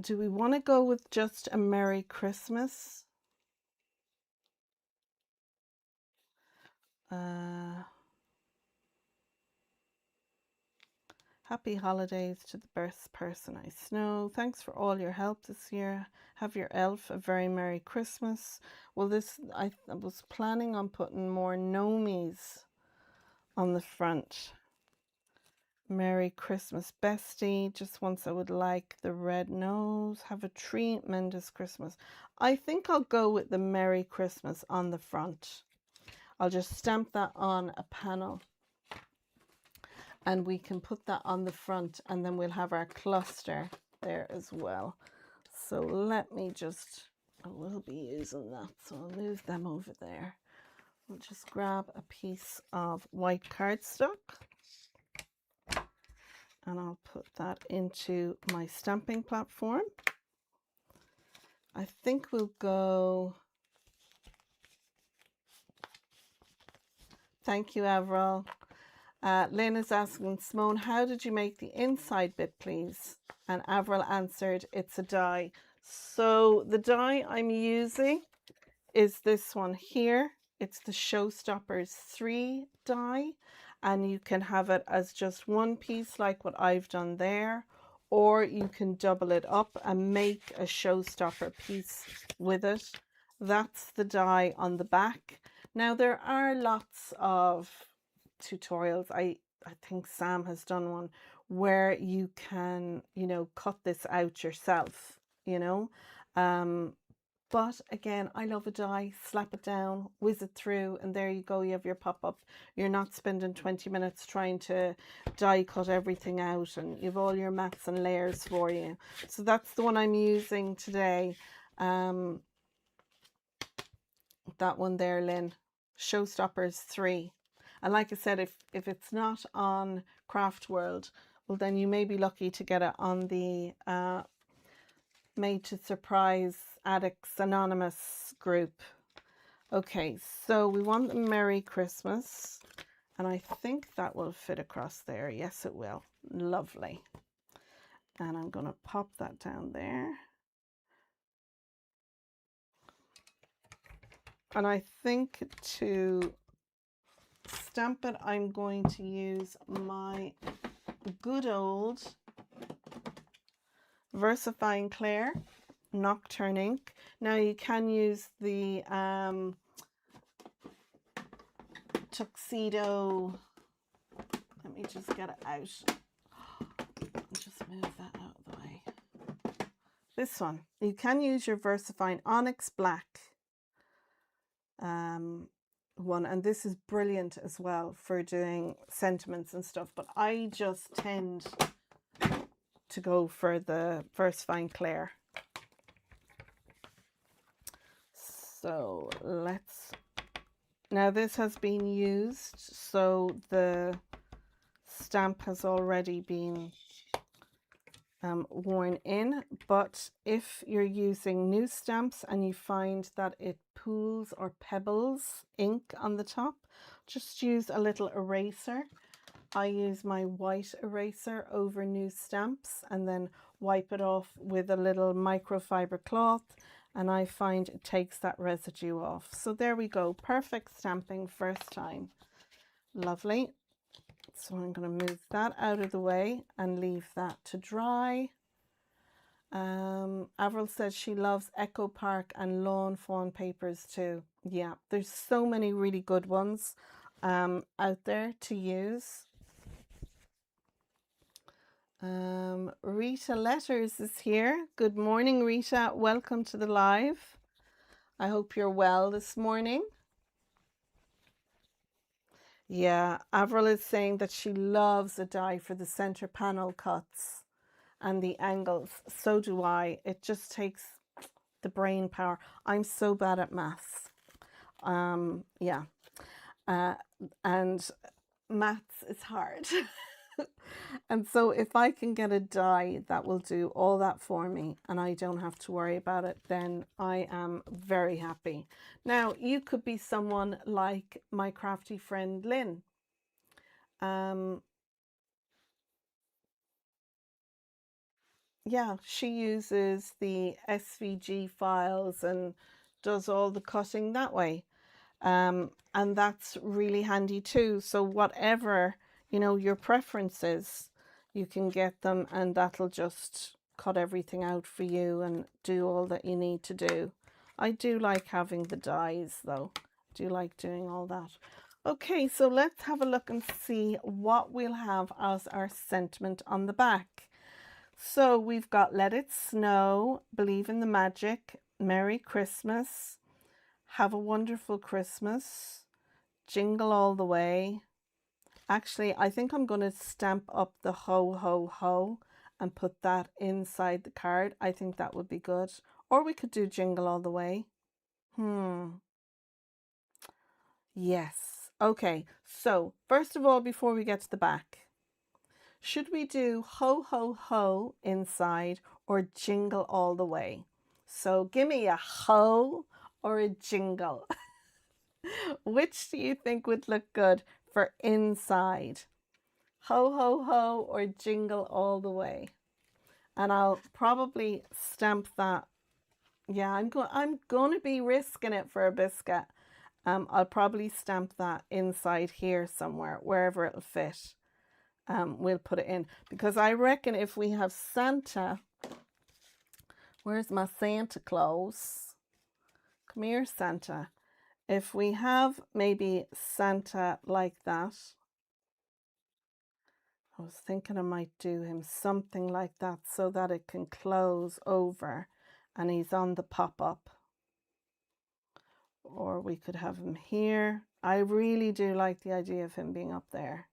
A: Do we want to go with just a Merry Christmas? Happy holidays to the best person I know. Thanks for all your help this year. Have your elf a very Merry Christmas. Well, this, I was planning on putting more Gnomies on the front. Merry Christmas, bestie. Just once I would like the red nose. Have a tremendous Christmas. I think I'll go with the Merry Christmas on the front. I'll just stamp that on a panel, and we can put that on the front, and then we'll have our cluster there as well. So let me just, I will be using that, so I'll move them over there. We'll just grab a piece of white cardstock, and I'll put that into my stamping platform. I think we'll go, thank you, Avril. Lynn is asking, Simone, how did you make the inside bit, please? And Avril answered, it's a die. So the die I'm using is this one here. It's the Showstoppers 3 die, and you can have it as just one piece like what I've done there, or you can double it up and make a Showstopper piece with it. That's the die on the back. Now there are lots of tutorials. I think Sam has done one where you can, you know, cut this out yourself, you know. But again, I love a die, slap it down, whiz it through, and there you go, you have your pop-up. You're not spending 20 minutes trying to die cut everything out, and you've all your mats and layers for you. So that's the one I'm using today. That one there, Lynn, Showstoppers 3. And like I said, if it's not on Craft World, well, then you may be lucky to get it on the Made to Surprise Addicts Anonymous group. Okay, so we want the Merry Christmas, and I think that will fit across there. Yes, it will. Lovely. And I'm going to pop that down there. And I think to stamp it, I'm going to use my good old VersaFine Clair Nocturne ink. Now you can use the tuxedo. Let me just get it out. Just move that out of the way. This one, you can use your VersaFine Onyx Black one, and this is brilliant as well for doing sentiments and stuff, but I just tend to go for the VersaFine Clair. So let's, now this has been used, so the stamp has already been worn in, but if you're using new stamps and you find that it pools or pebbles ink on the top, just use a little eraser. I use my white eraser over new stamps and then wipe it off with a little microfiber cloth, and I find it takes that residue off. So there we go, perfect stamping first time. Lovely. So I'm going to move that out of the way and leave that to dry. Avril says she loves Echo Park and Lawn Fawn papers too. Yeah, there's so many really good ones out there to use. Rita Letters is here. Good morning, Rita. Welcome to the live. I hope you're well this morning. Yeah, Avril is saying that she loves a die for the center panel cuts and the angles. So do I. It just takes the brain power. I'm so bad at maths. Yeah. And maths is hard. And so if I can get a die that will do all that for me and I don't have to worry about it, then I am very happy. Now, you could be someone like my crafty friend Lynn. Yeah, she uses the SVG files and does all the cutting that way. And that's really handy too. So whatever, you know, your preferences, you can get them and that'll just cut everything out for you and do all that you need to do. I do like having the dies though. I do like doing all that. Okay, so let's have a look and see what we'll have as our sentiment on the back. So we've got Let It Snow, Believe in the Magic, Merry Christmas, Have a Wonderful Christmas, Jingle All the Way. Actually, I think I'm going to stamp up the ho, ho, ho and put that inside the card. I think that would be good. Or we could do Jingle All the Way. Yes. Okay. So first of all, before we get to the back, should we do ho, ho, ho inside or jingle all the way? So give me a ho or a jingle. Which do you think would look good for inside? Ho, ho, ho or jingle all the way? And I'll probably stamp that. Yeah, I'm going to be risking it for a biscuit. I'll probably stamp that inside here somewhere, wherever it'll fit. We'll put it in because I reckon if we have Santa, where's my Santa Claus? Come here, Santa. If we have maybe Santa like that, I was thinking I might do him something like that so that it can close over and he's on the pop-up. Or we could have him here. I really do like the idea of him being up there.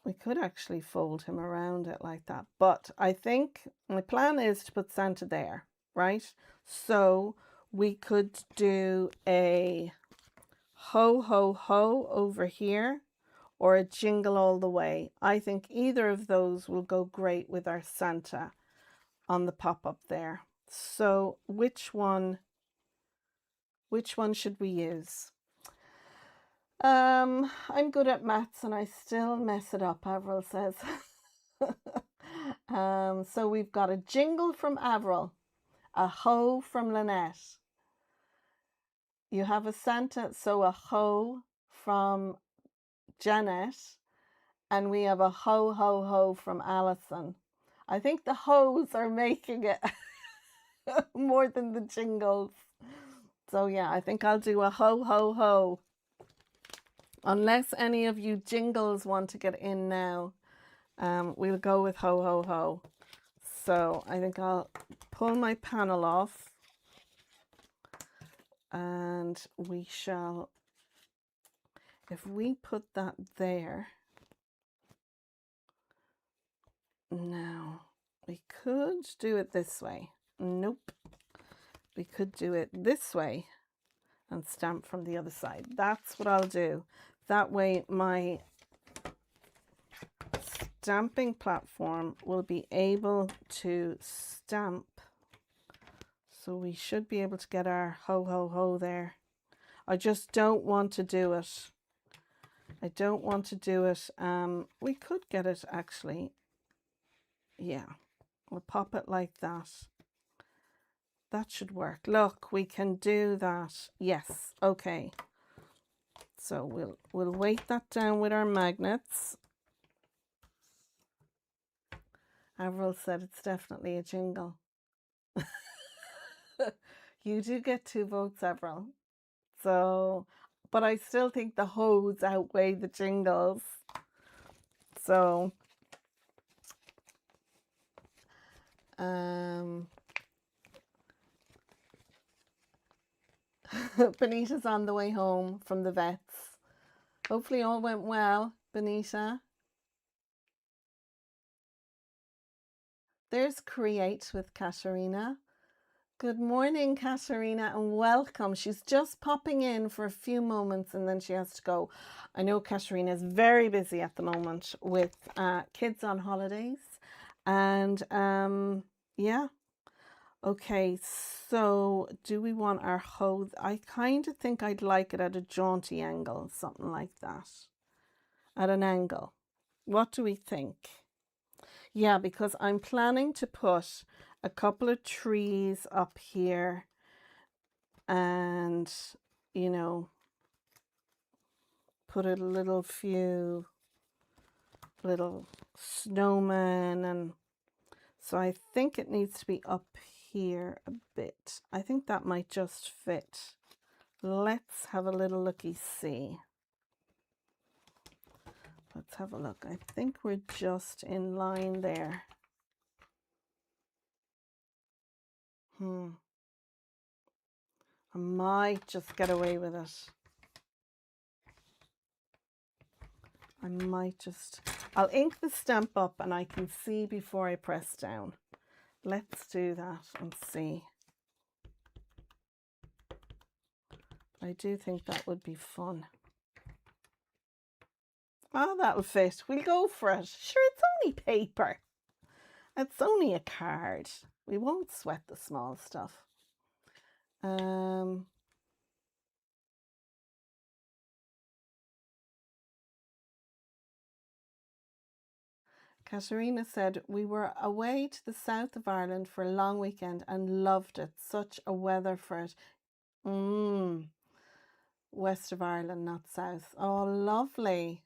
A: We could actually fold him around it like that. But I think my plan is to put Santa there, right? So we could do a ho, ho, ho over here or a jingle all the way. I think either of those will go great with our Santa on the pop-up there. So which one should we use? I'm good at maths and I still mess it up, Avril says. So we've got a jingle from Avril, a ho from Lynette. You have a Santa, so a ho from Janet, and we have a ho, ho, ho from Alison. I think the hoes are making it more than the jingles. So yeah, I think I'll do a ho, ho, ho. Unless any of you jingles want to get in now, we'll go with ho, ho, ho. So I think I'll pull my panel off and we shall, if we put that there, now we could do it this way. Nope. We could do it this way and stamp from the other side. That's what I'll do. That way my stamping platform will be able to stamp. So we should be able to get our ho, ho, ho there. I just don't want to do it. I don't want to do it. We could get it actually. Yeah, we'll pop it like that. That should work. Look, we can do that. Yes, okay. So we'll weight that down with our magnets. Avril said it's definitely a jingle. You do get 2 votes, Avril. So, but I still think the hoes outweigh the jingles. So, Benita's on the way home from the vets. Hopefully all went well, Benita. There's Create with Katerina. Good morning, Katerina, and welcome. She's just popping in for a few moments and then she has to go. I know Katerina is very busy at the moment with kids on holidays. And yeah. Okay, so do we want our hoe? I kind of think I'd like it at a jaunty angle, something like that. At an angle. What do we think? Yeah, because I'm planning to put a couple of trees up here and, you know, put a little few little snowmen, and so I think it needs to be up here a bit. I think that might just fit. Let's have a little looky-see. Let's have a look. I think we're just in line there. I might just get away with it. I might just... I'll ink the stamp up and I can see before I press down. Let's do that and see. I do think that would be fun. Oh, that'll fit. We'll go for it. Sure, it's only paper. It's only a card. We won't sweat the small stuff. Katerina said, we were away to the south of Ireland for a long weekend and loved it. Such a weather for it. West of Ireland, not south. Oh, lovely.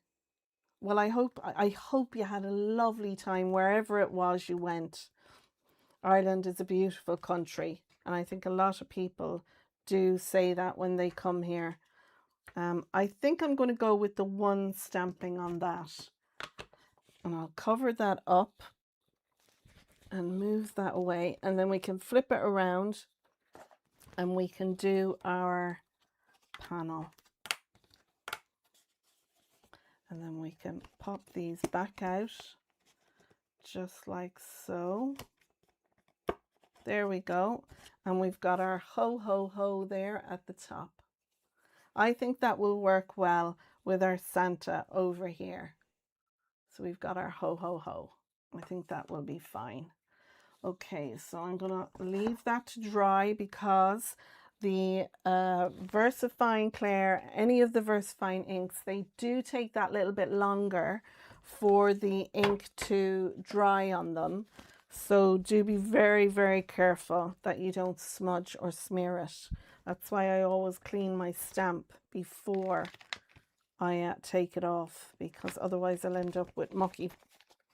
A: Well, I hope you had a lovely time wherever it was you went. Ireland is a beautiful country, and I think a lot of people do say that when they come here. I think I'm going to go with the one stamping on that. And I'll cover that up and move that away, and then we can flip it around and we can do our panel. And then we can pop these back out just like so. There we go. And we've got our ho ho ho there at the top. I think that will work well with our Santa over here. So we've got our ho ho ho. I think that will be fine. Okay, so I'm gonna leave that to dry because the VersaFine Claire, any of the VersaFine inks, they do take that little bit longer for the ink to dry on them. So do be very, very careful that you don't smudge or smear it. That's why I always clean my stamp before I take it off, because otherwise I'll end up with mucky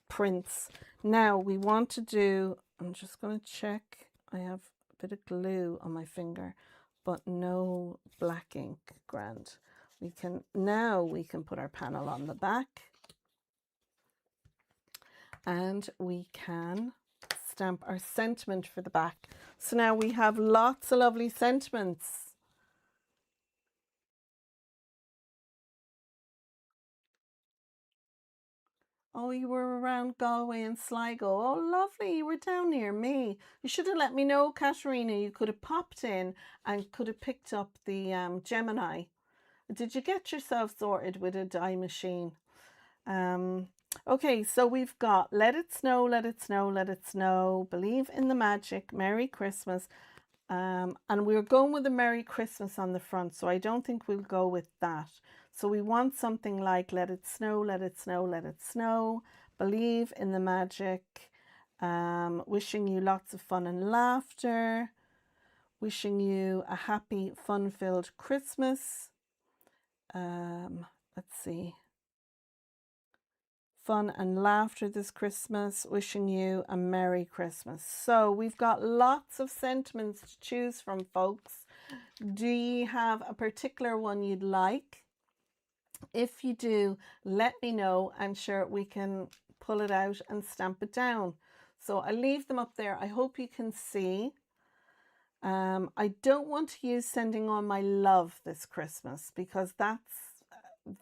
A: prints. Now we want to do, I'm just going to check, I have a bit of glue on my finger, but no black ink. Grand. Now we can put our panel on the back, and we can stamp our sentiment for the back. So now we have lots of lovely sentiments. Oh, you were around Galway and Sligo. Oh, lovely. You were down near me. You should have let me know, Katerina. You could have popped in and could have picked up the Gemini. Did you get yourself sorted with a die machine? Okay, so we've got Let It Snow, Let It Snow, Let It Snow, Believe in the Magic, Merry Christmas. And we're going with a Merry Christmas on the front, so I don't think we'll go with that. So we want something like Let It Snow, Let It Snow, Let It Snow, Believe in the Magic, wishing you lots of fun and laughter, wishing you a happy, fun-filled Christmas. Let's see. fun and laughter this Christmas. Wishing you a Merry Christmas. So we've got lots of sentiments to choose from, folks. Do you have a particular one you'd like? If you do, let me know. I'm sure we can pull it out and stamp it down. So I leave them up there. I hope you can see. I don't want to use sending on my love this Christmas because that's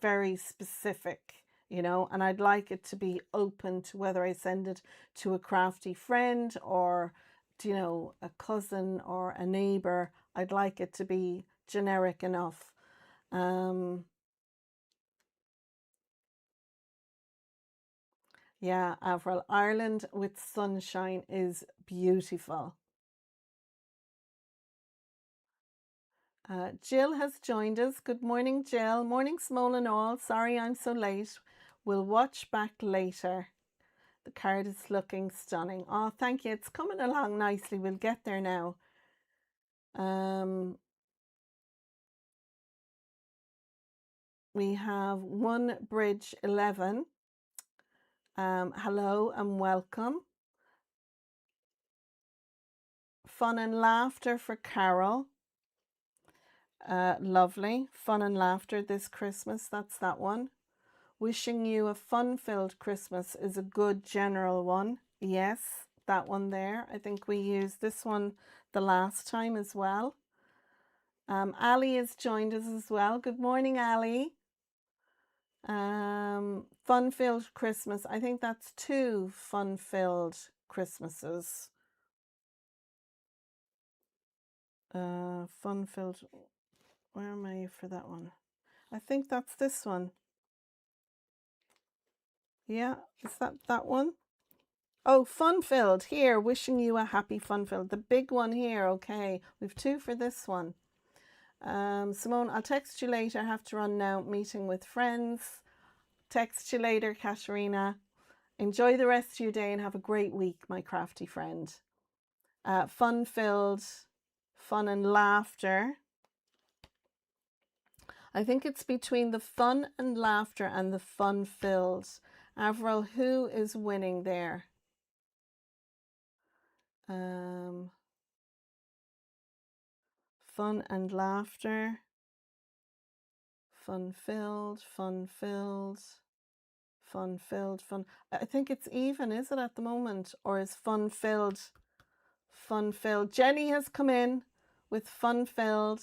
A: very specific, you know, and I'd like it to be open to whether I send it to a crafty friend or, you know, a cousin or a neighbor. I'd like it to be generic enough. Yeah, Avril, Ireland with sunshine is beautiful. Jill has joined us. Good morning, Jill. Morning, Simone and all. Sorry I'm so late. We'll watch back later. The card is looking stunning. Oh, thank you. It's coming along nicely. We'll get there now. We have One Bridge 11. Hello and welcome. Fun and laughter for Carol. Lovely. Fun and laughter this Christmas. That's that one. Wishing you a fun-filled Christmas is a good general one. Yes, that one there. I think we used this one the last time as well. Ali has joined us as well. Good morning, Ali. Fun-filled Christmas. I think that's 2 fun-filled Christmases. Fun-filled. Where am I for that one? I think that's this one. Yeah, is that one? Oh, fun-filled here. Wishing you a happy fun-filled. The big one here. Okay, we've 2 for this one. Simone, I'll text you later. I have to run now. Meeting with friends. Text you later, Katerina. Enjoy the rest of your day and have a great week, my crafty friend. Fun-filled, fun and laughter. I think it's between the fun and laughter and the fun-filled. Avril, who is winning there? Fun and laughter. Fun-filled, fun-filled, fun-filled, fun. I think it's even, is it, at the moment? Or is fun-filled, fun-filled? Jenny has come in with fun-filled.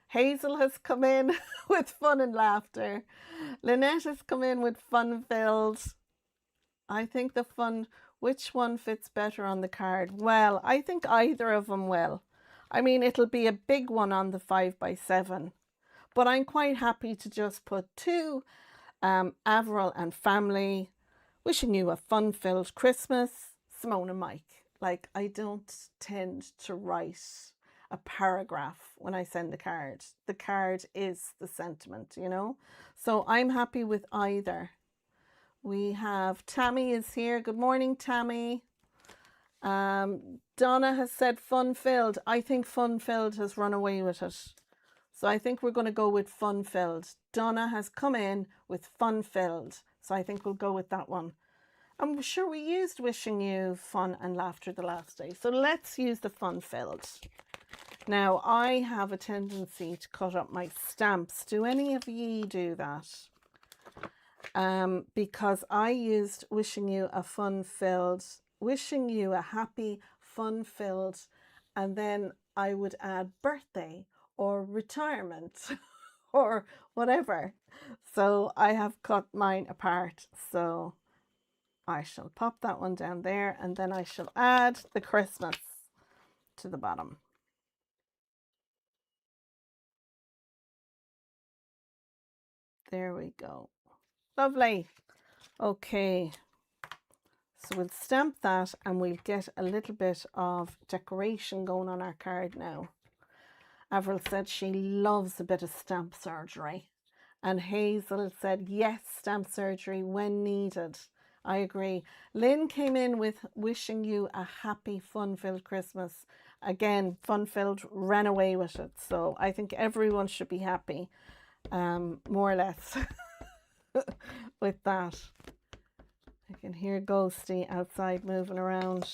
A: Hazel has come in with fun and laughter. Lynette has come in with fun-filled. I think the fun, which one fits better on the card? Well, I think either of them will. I mean, it'll be a big one on the 5x7. But I'm quite happy to just put 2, Avril and family, wishing you a fun-filled Christmas, Simone and Mike. Like, I don't tend to write a paragraph when I send a card. The card is the sentiment, you know? So I'm happy with either. We have Tammy is here. Good morning, Tammy. Donna has said fun-filled. I think fun-filled has run away with it. So I think we're going to go with fun-filled. Donna has come in with fun-filled. So I think we'll go with that one. I'm sure we used wishing you fun and laughter the last day. So let's use the fun-filled. Now, I have a tendency to cut up my stamps. Do any of ye do that? Because I used wishing you a fun-filled, wishing you a happy, fun-filled, and then I would add birthday or retirement or whatever. So I have cut mine apart. So I shall pop that one down there and then I shall add the Christmas to the bottom. There we go. Lovely. Okay. So we'll stamp that and we'll get a little bit of decoration going on our card now. Avril said she loves a bit of stamp surgery. And Hazel said, yes, stamp surgery when needed. I agree. Lynn came in with wishing you a happy, fun-filled Christmas. Again, fun-filled, ran away with it. So I think everyone should be happy, more or less, with that. I can hear Ghosty outside moving around.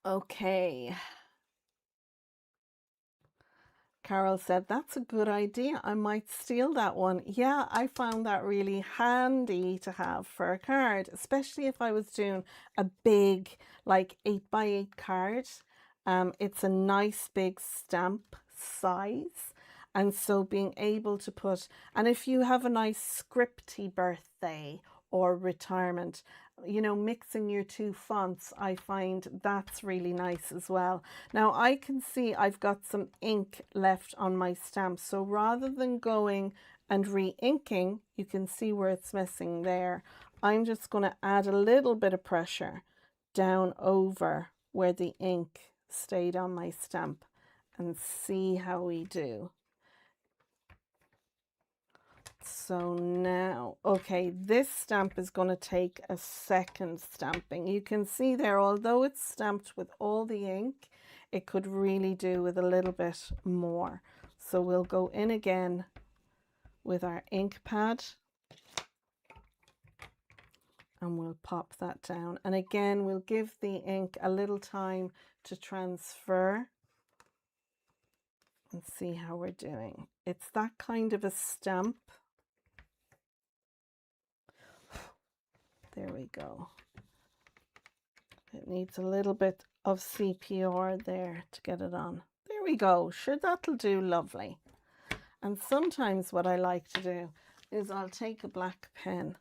A: Okay. Carol said, that's a good idea. I might steal that one. Yeah, I found that really handy to have for a card, especially if I was doing a big, like 8x8 card. It's a nice big stamp size. And so being able to put, and if you have a nice scripty birthday or retirement, you know, mixing your two fonts, I find that's really nice as well. Now I can see I've got some ink left on my stamp, so rather than going and re-inking, you can see where it's missing there. I'm just going to add a little bit of pressure down over where the ink stayed on my stamp and see how we do. So now, okay, this stamp is going to take a second stamping. You can see there, although it's stamped with all the ink, it could really do with a little bit more. So we'll go in again with our ink pad and we'll pop that down. And again, we'll give the ink a little time to transfer and see how we're doing. It's that kind of a stamp. There we go. It needs a little bit of CPR there to get it on. There we go. Sure, that'll do lovely. And sometimes what I like to do is I'll take a black pen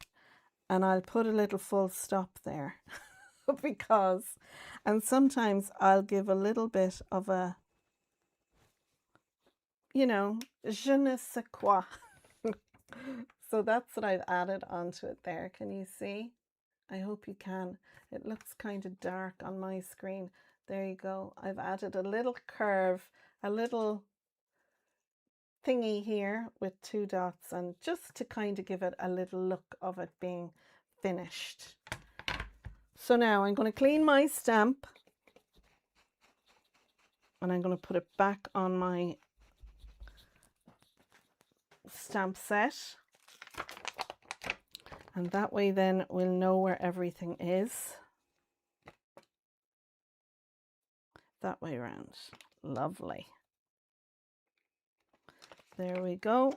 A: and I'll put a little full stop there because, and sometimes I'll give a little bit of a, you know, je ne sais quoi. So that's what I've added onto it there. Can you see? I hope you can. It looks kind of dark on my screen. There you go. I've added a little curve, a little thingy here with 2 dots, and just to kind of give it a little look of it being finished. So now I'm going to clean my stamp and I'm going to put it back on my stamp set. And that way then we'll know where everything is. That way around. Lovely. There we go.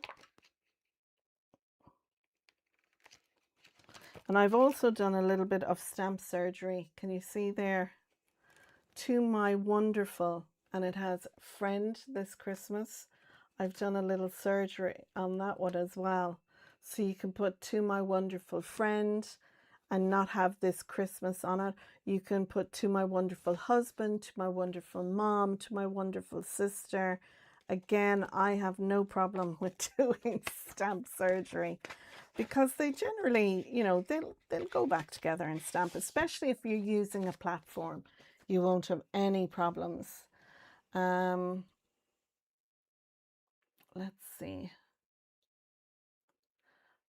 A: And I've also done a little bit of stamp surgery. Can you see there? To my wonderful, and it has friend this Christmas. I've done a little surgery on that one as well. So you can put to my wonderful friend and not have this Christmas on it. You can put to my wonderful husband, to my wonderful mom, to my wonderful sister. Again, I have no problem with doing stamp surgery because they generally, you know, they'll go back together and stamp, especially if you're using a platform. You won't have any problems. Let's see.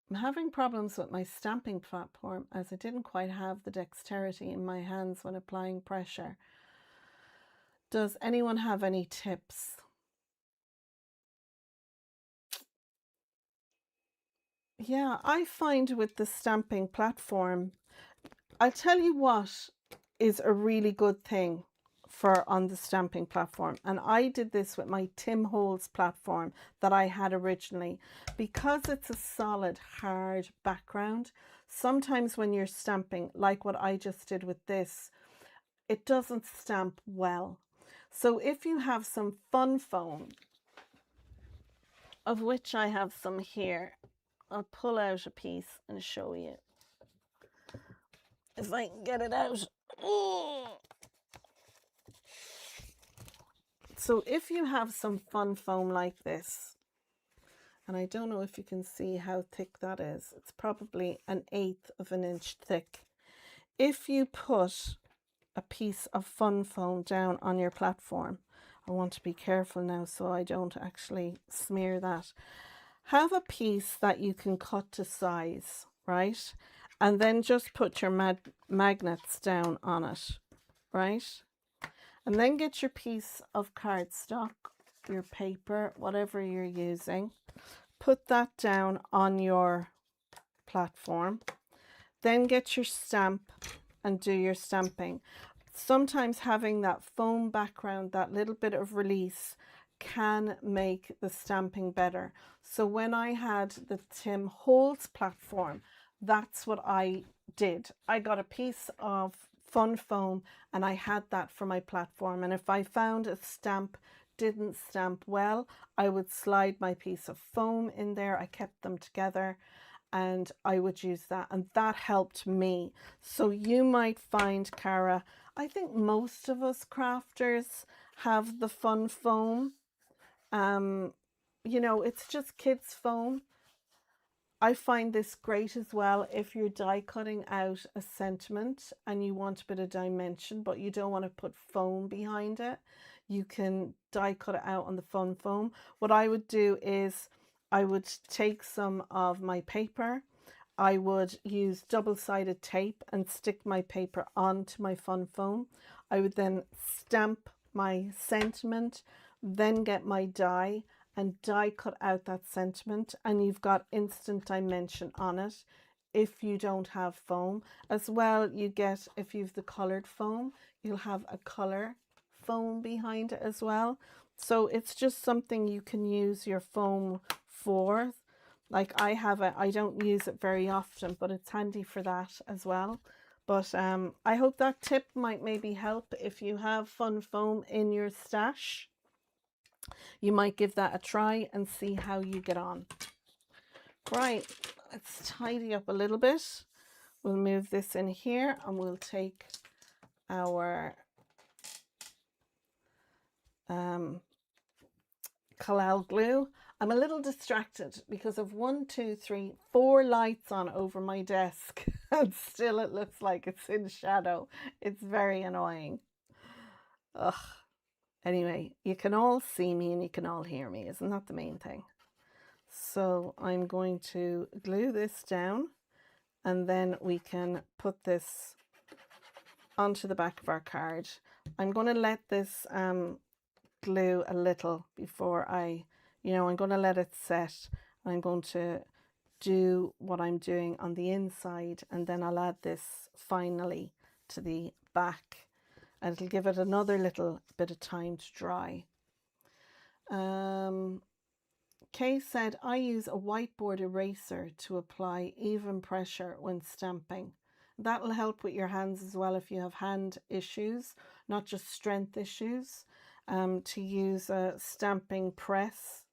A: I'm having problems with my stamping platform as I didn't quite have the dexterity in my hands when applying pressure. Does anyone have any tips? Yeah, I find with the stamping platform, I'll tell you what is a really good thing for on the stamping platform, and I did this with my Tim Holtz platform that I had originally. Because it's a solid hard background, sometimes when you're stamping like what I just did with this, it doesn't stamp well. So if you have some fun foam, of which I have some here, I'll pull out a piece and show you if I can get it out. So if you have some fun foam like this, and I don't know if you can see how thick that is, it's probably 1/8 of an inch thick. If you put a piece of fun foam down on your platform, I want to be careful now so I don't actually smear that. Have a piece that you can cut to size, right? And then just put your magnets down on it, right? And then get your piece of cardstock, your paper, whatever you're using. Put that down on your platform. Then get your stamp and do your stamping. Sometimes having that foam background, that little bit of release, can make the stamping better. So when I had the Tim Holtz platform, that's what I did. I got a piece of fun foam and I had that for my platform. And if I found a stamp didn't stamp well, I would slide my piece of foam in there. I kept them together and I would use that, and that helped me. So you might find, Cara, I think most of us crafters have the fun foam. You know, it's just kids foam. I find this great as well if you're die cutting out a sentiment and you want a bit of dimension, but you don't want to put foam behind it. You can die cut it out on the fun foam. What I would do is I would take some of my paper. I would use double-sided tape and stick my paper onto my fun foam. I would then stamp my sentiment, then get my die and die cut out that sentiment, and you've got instant dimension on it if you don't have foam. As well, you get, if you've the colored foam, you'll have a color foam behind it as well. So it's just something you can use your foam for. Like I have it, I don't use it very often, but it's handy for that as well. But I hope that tip might maybe help if you have fun foam in your stash. You might give that a try and see how you get on. Right, let's tidy up a little bit. We'll move this in here and we'll take our Collal glue. I'm a little distracted because of 4 lights on over my desk and still it looks like it's in shadow. It's very annoying. Ugh. Anyway, you can all see me and you can all hear me. Isn't that the main thing? So I'm going to glue this down and then we can put this onto the back of our card. I'm going to let this glue a little before I'm going to let it set. I'm going to do what I'm doing on the inside and then I'll add this finally to the back. And it'll give it another little bit of time to dry. Kay said, I use a whiteboard eraser to apply even pressure when stamping. That'll help with your hands as well if you have hand issues, not just strength issues. To use a stamping press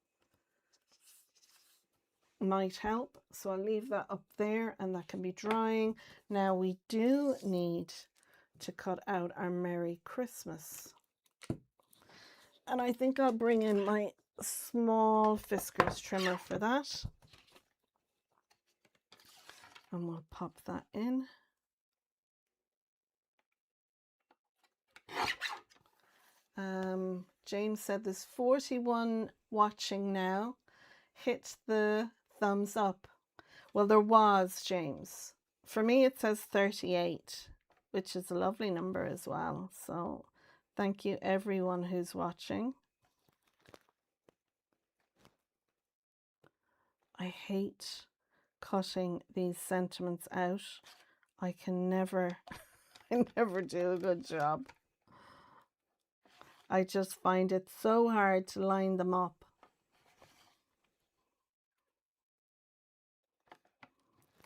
A: might help. So I'll leave that up there and that can be drying. Now we do need to cut out our Merry Christmas. And I think I'll bring in my small Fiskars trimmer for that. And we'll pop that in. James said there's 41 watching now. Hit the thumbs up. Well, there was, James. For me, it says 38, which is a lovely number as well. So thank you everyone who's watching. I hate cutting these sentiments out. I can never, I never do a good job. I just find it so hard to line them up.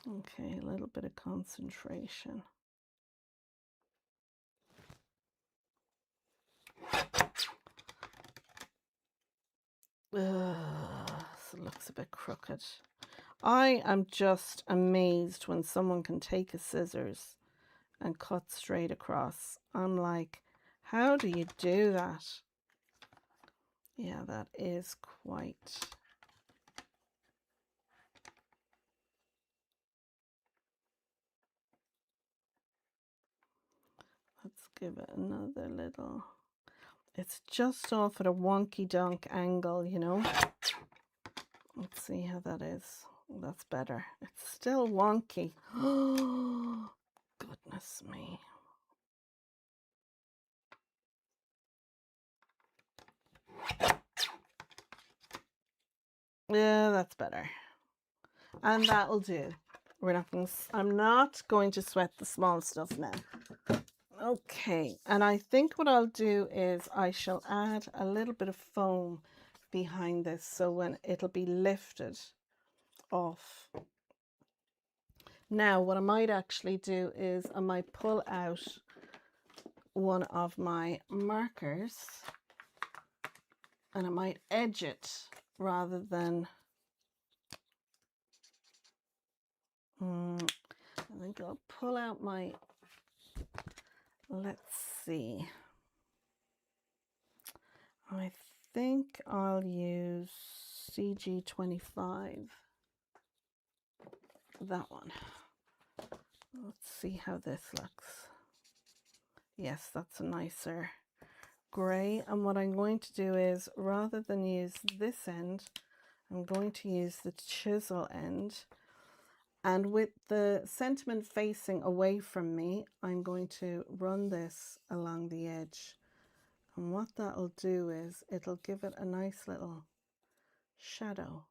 A: Okay, a little bit of concentration. This looks a bit crooked. I am just amazed when someone can take a scissors and cut straight across. I'm like, how do you do that? Yeah, that is quite... Let's give it another little... It's just off at a wonky donk angle, you know. Let's see how that is. That's better. It's still wonky. Oh, goodness me. Yeah, that's better. And that'll do. I'm not going to sweat the small stuff now. Okay, and I think what I'll do is I shall add a little bit of foam behind this, so when it'll be lifted off. Now what I might actually do is I might pull out one of my markers and I might edge it rather than I think I'll pull out my, let's see, I think I'll use CG25, that one. Let's see how this looks. Yes, that's a nicer grey. And what I'm going to do is, rather than use this end, I'm going to use the chisel end. And with the sentiment facing away from me, I'm going to run this along the edge. And what that'll do is it'll give it a nice little shadow.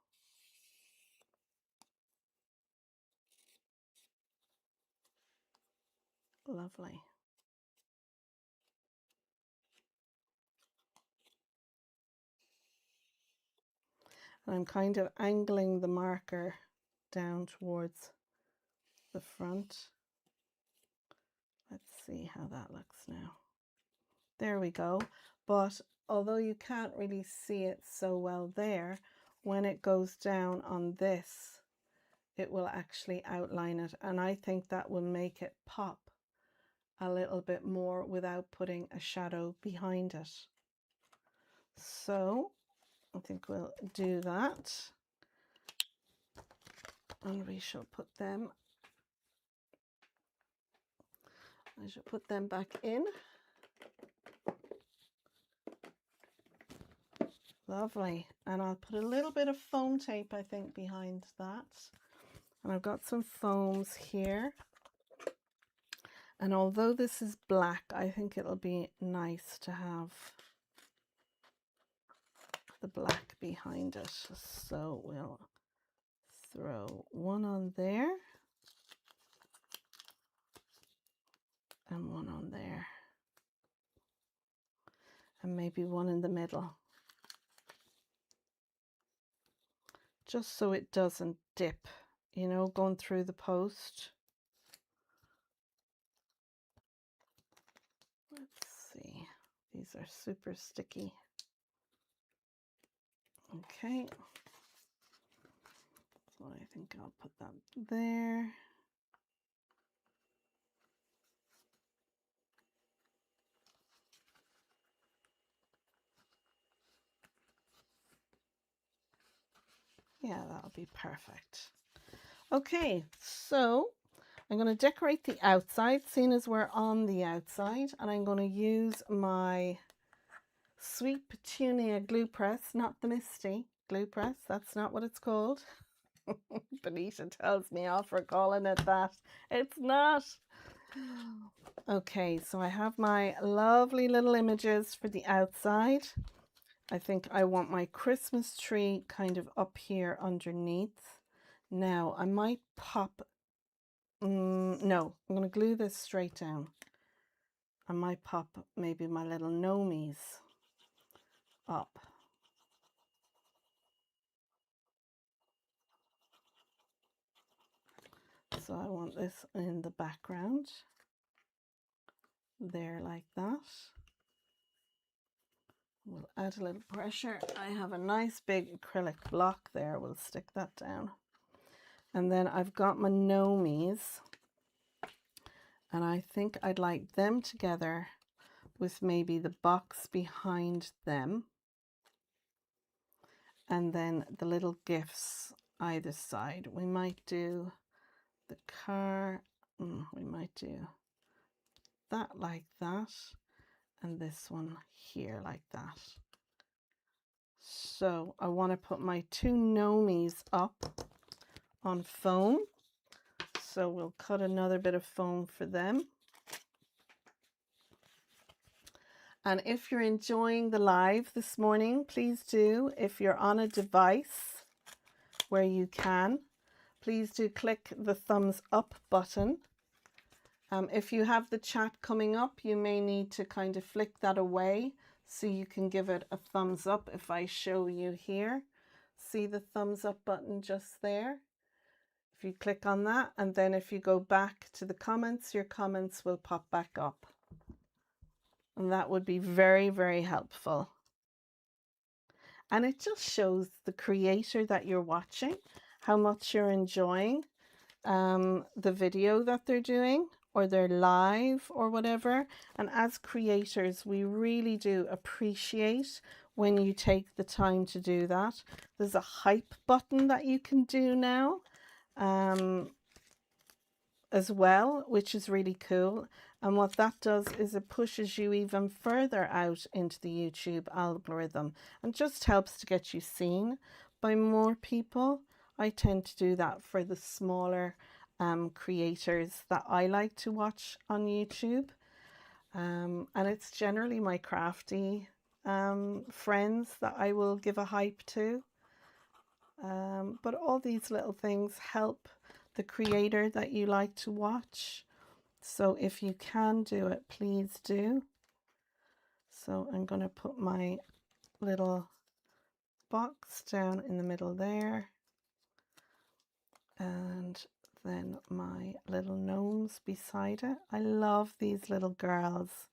A: Lovely. And I'm kind of angling the marker down towards the front. Let's see how that looks now. There we go. But although you can't really see it so well there, when it goes down on this, it will actually outline it. And I think that will make it pop a little bit more without putting a shadow behind it. So I think we'll do that. And we shall put them, I shall put them back in. Lovely. And I'll put a little bit of foam tape, I think, behind that. And I've got some foams here. And although this is black, I think it'll be nice to have the black behind it. So we'll throw one on there and one on there. And maybe one in the middle. Just so it doesn't dip, you know, going through the post. Let's see. These are super sticky. Okay. So I think I'll put that there. Yeah, that'll be perfect. Okay, so I'm going to decorate the outside, seeing as we're on the outside, and I'm going to use my Sweet Petunia glue press, not the Misty glue press. That's not what it's called. Benita tells me off for calling it that. It's not. Okay, so I have my lovely little images for the outside. I think I want my Christmas tree kind of up here underneath. Now I might pop, no, I'm going to glue this straight down. I might pop maybe my little gnomies up. So I want this in the background, there like that. We'll add a little pressure. I have a nice big acrylic block there. We'll stick that down. And then I've got my gnomies. And I think I'd like them together with maybe the box behind them. And then the little gifts either side. We might do the car. We might do that like that. And this one here like that. So I want to put my two gnomies up on foam. So we'll cut another bit of foam for them. And if you're enjoying the live this morning, please do, if you're on a device where you can, please do click the thumbs up button. If you have the chat coming up, you may need to kind of flick that away so you can give it a thumbs up. If I show you here, see the thumbs up button just there? If you click on that, and then if you go back to the comments, your comments will pop back up. And that would be very, very helpful. And it just shows the creator that you're watching, how much you're enjoying the video that they're doing, or they're live or whatever. And as creators, we really do appreciate when you take the time to do that. There's a hype button that you can do now as well, which is really cool. And what that does is it pushes you even further out into the YouTube algorithm and just helps to get you seen by more people. I tend to do that for the smaller creators that I like to watch on YouTube. And it's generally my crafty friends that I will give a hype to. But all these little things help the creator that you like to watch. So if you can do it, please do. So I'm going to put my little box down in the middle there. And then my little gnomes beside it. I love these little girls.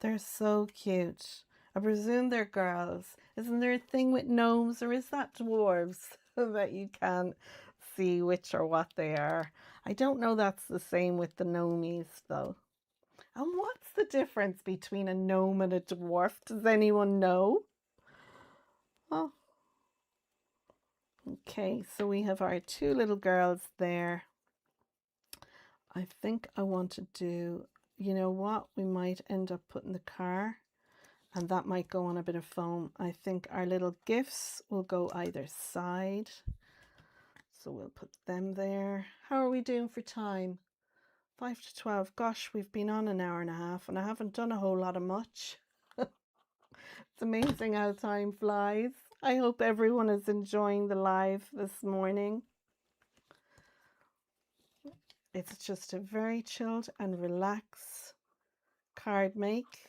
A: They're so cute. I presume they're girls. Isn't there a thing with gnomes, or is that dwarves that you can't see which or what they are? I don't know that's the same with the gnomies though. And what's the difference between a gnome and a dwarf? Does anyone know? Oh. Okay, so we have our two little girls there. I think I want to do, you know what, we might end up putting the car, and that might go on a bit of foam. I think our little gifts will go either side. So we'll put them there. How are we doing for time? 5 to 12. Gosh, we've been on an hour and a half and I haven't done a whole lot of much. It's amazing how time flies. I hope everyone is enjoying the live this morning. It's just a very chilled and relaxed card make.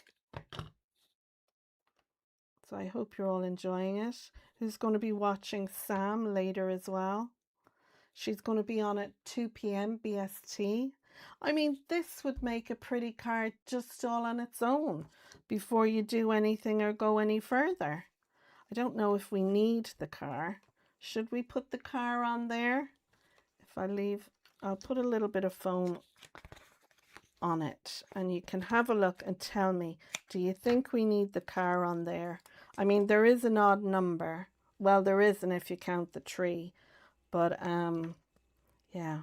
A: So I hope you're all enjoying it. Who's going to be watching Sam later as well? She's going to be on at 2 p.m. BST. I mean, this would make a pretty card just all on its own before you do anything or go any further. I don't know if we need the car. Should we put the car on there? If I leave, I'll put a little bit of foam on it and you can have a look and tell me, do you think we need the car on there? I mean, there is an odd number. Well, there isn't if you count the tree, but yeah,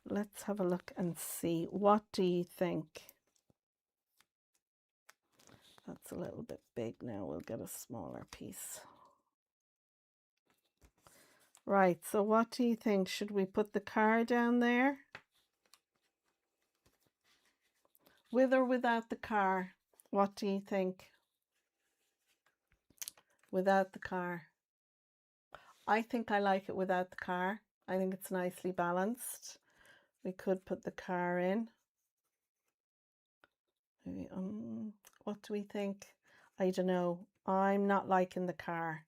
A: let's have a look and see. What do you think? That's a little bit big now. We'll get a smaller piece. Right, so what do you think? Should we put the car down there? With or without the car? What do you think? Without the car. I think I like it without the car. I think it's nicely balanced. We could put the car in. Maybe, what do we think? I don't know. I'm not liking the car.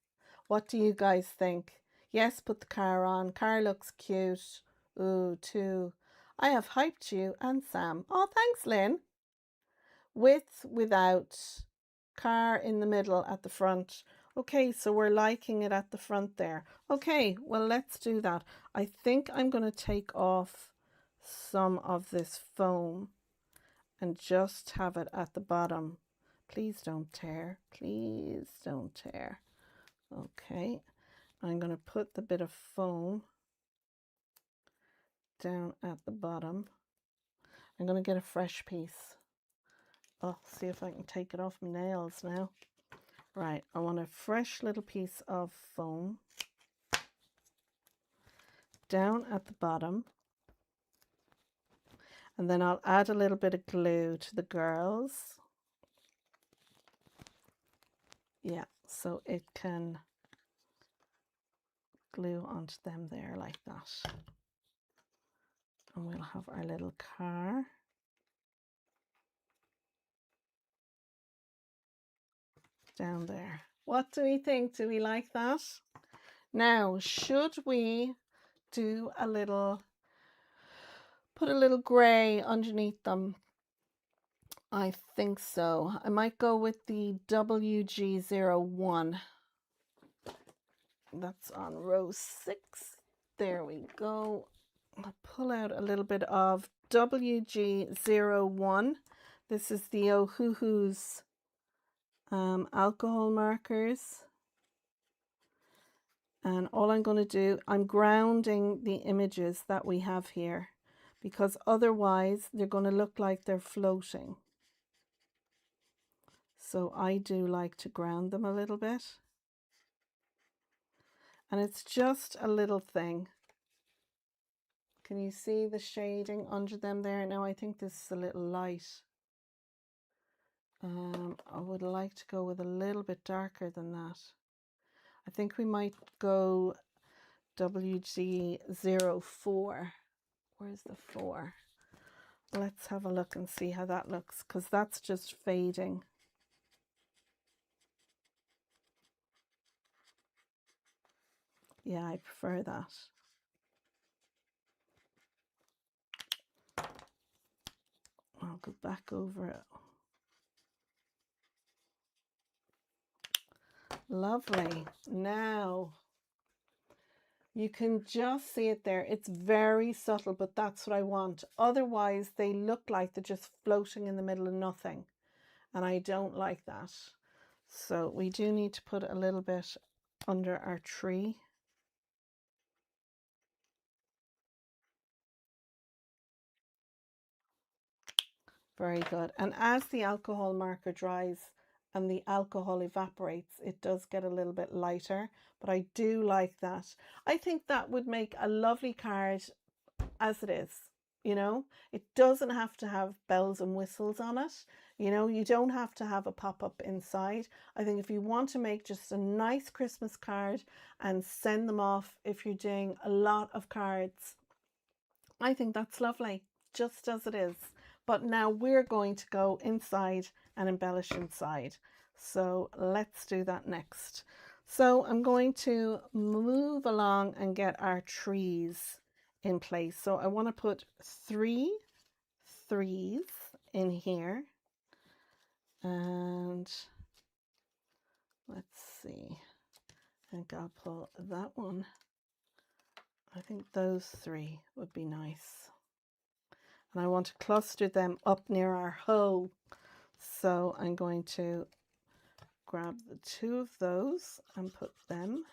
A: What do you guys think? Yes, put the car on. Car looks cute. Ooh, too. I have hyped you and Sam. Oh, thanks, Lynn. With, without, car in the middle at the front. Okay, so we're liking it at the front there. Okay, well, let's do that. I think I'm going to take off some of this foam and just have it at the bottom. Please don't tear. Please don't tear. Okay, I'm going to put the bit of foam down at the bottom. I'm going to get a fresh piece. Oh, see if I can take it off my nails now. Right, I want a fresh little piece of foam down at the bottom. And then I'll add a little bit of glue to the girls. Yeah, so it can glue onto them there like that. And we'll have our little car. Down there. What do we think? Do we like that? Now, should we do a little, put a little grey underneath them? I think so. I might go with the WG01. That's on row 6. There we go. I'll pull out a little bit of WG01. This is the Ohuhu's alcohol markers. And all I'm going to do, I'm grounding the images that we have here, because otherwise they're going to look like they're floating. So I do like to ground them a little bit. And it's just a little thing. Can you see the shading under them there? Now I think this is a little light. I would like to go with a little bit darker than that. I think we might go WG04. Where's the 4? Let's have a look and see how that looks, because that's just fading. Yeah, I prefer that. I'll go back over it. Lovely. Now, you can just see it there. It's very subtle, but that's what I want. Otherwise, they look like they're just floating in the middle of nothing. And I don't like that. So we do need to put a little bit under our tree. Very good. And as the alcohol marker dries and the alcohol evaporates, it does get a little bit lighter, but I do like that. I think that would make a lovely card as it is. You know, it doesn't have to have bells and whistles on it. You know, you don't have to have a pop-up inside. I think if you want to make just a nice Christmas card and send them off, if you're doing a lot of cards, I think that's lovely, just as it is. But now we're going to go inside and embellish inside. So let's do that next. So I'm going to move along and get our trees in place. So I want to put 3 3s in here. And let's see. I think I'll pull that one. I think those 3 would be nice. And I want to cluster them up near our hoe. So I'm going to grab the 2 of those and put them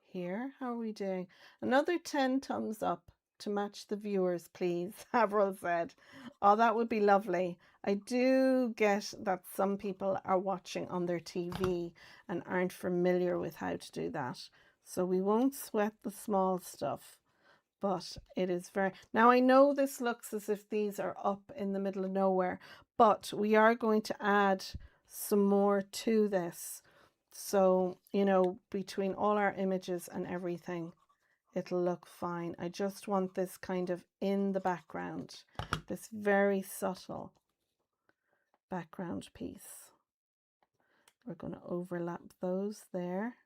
A: here. How are we doing? Another 10 thumbs up to match the viewers, please. Avril said. Oh, that would be lovely. I do get that some people are watching on their TV and aren't familiar with how to do that. So we won't sweat the small stuff. But it is very, now I know this looks as if these are up in the middle of nowhere, but we are going to add some more to this. So, you know, between all our images and everything, it'll look fine. I just want this kind of in the background, this very subtle background piece. We're going to overlap those there.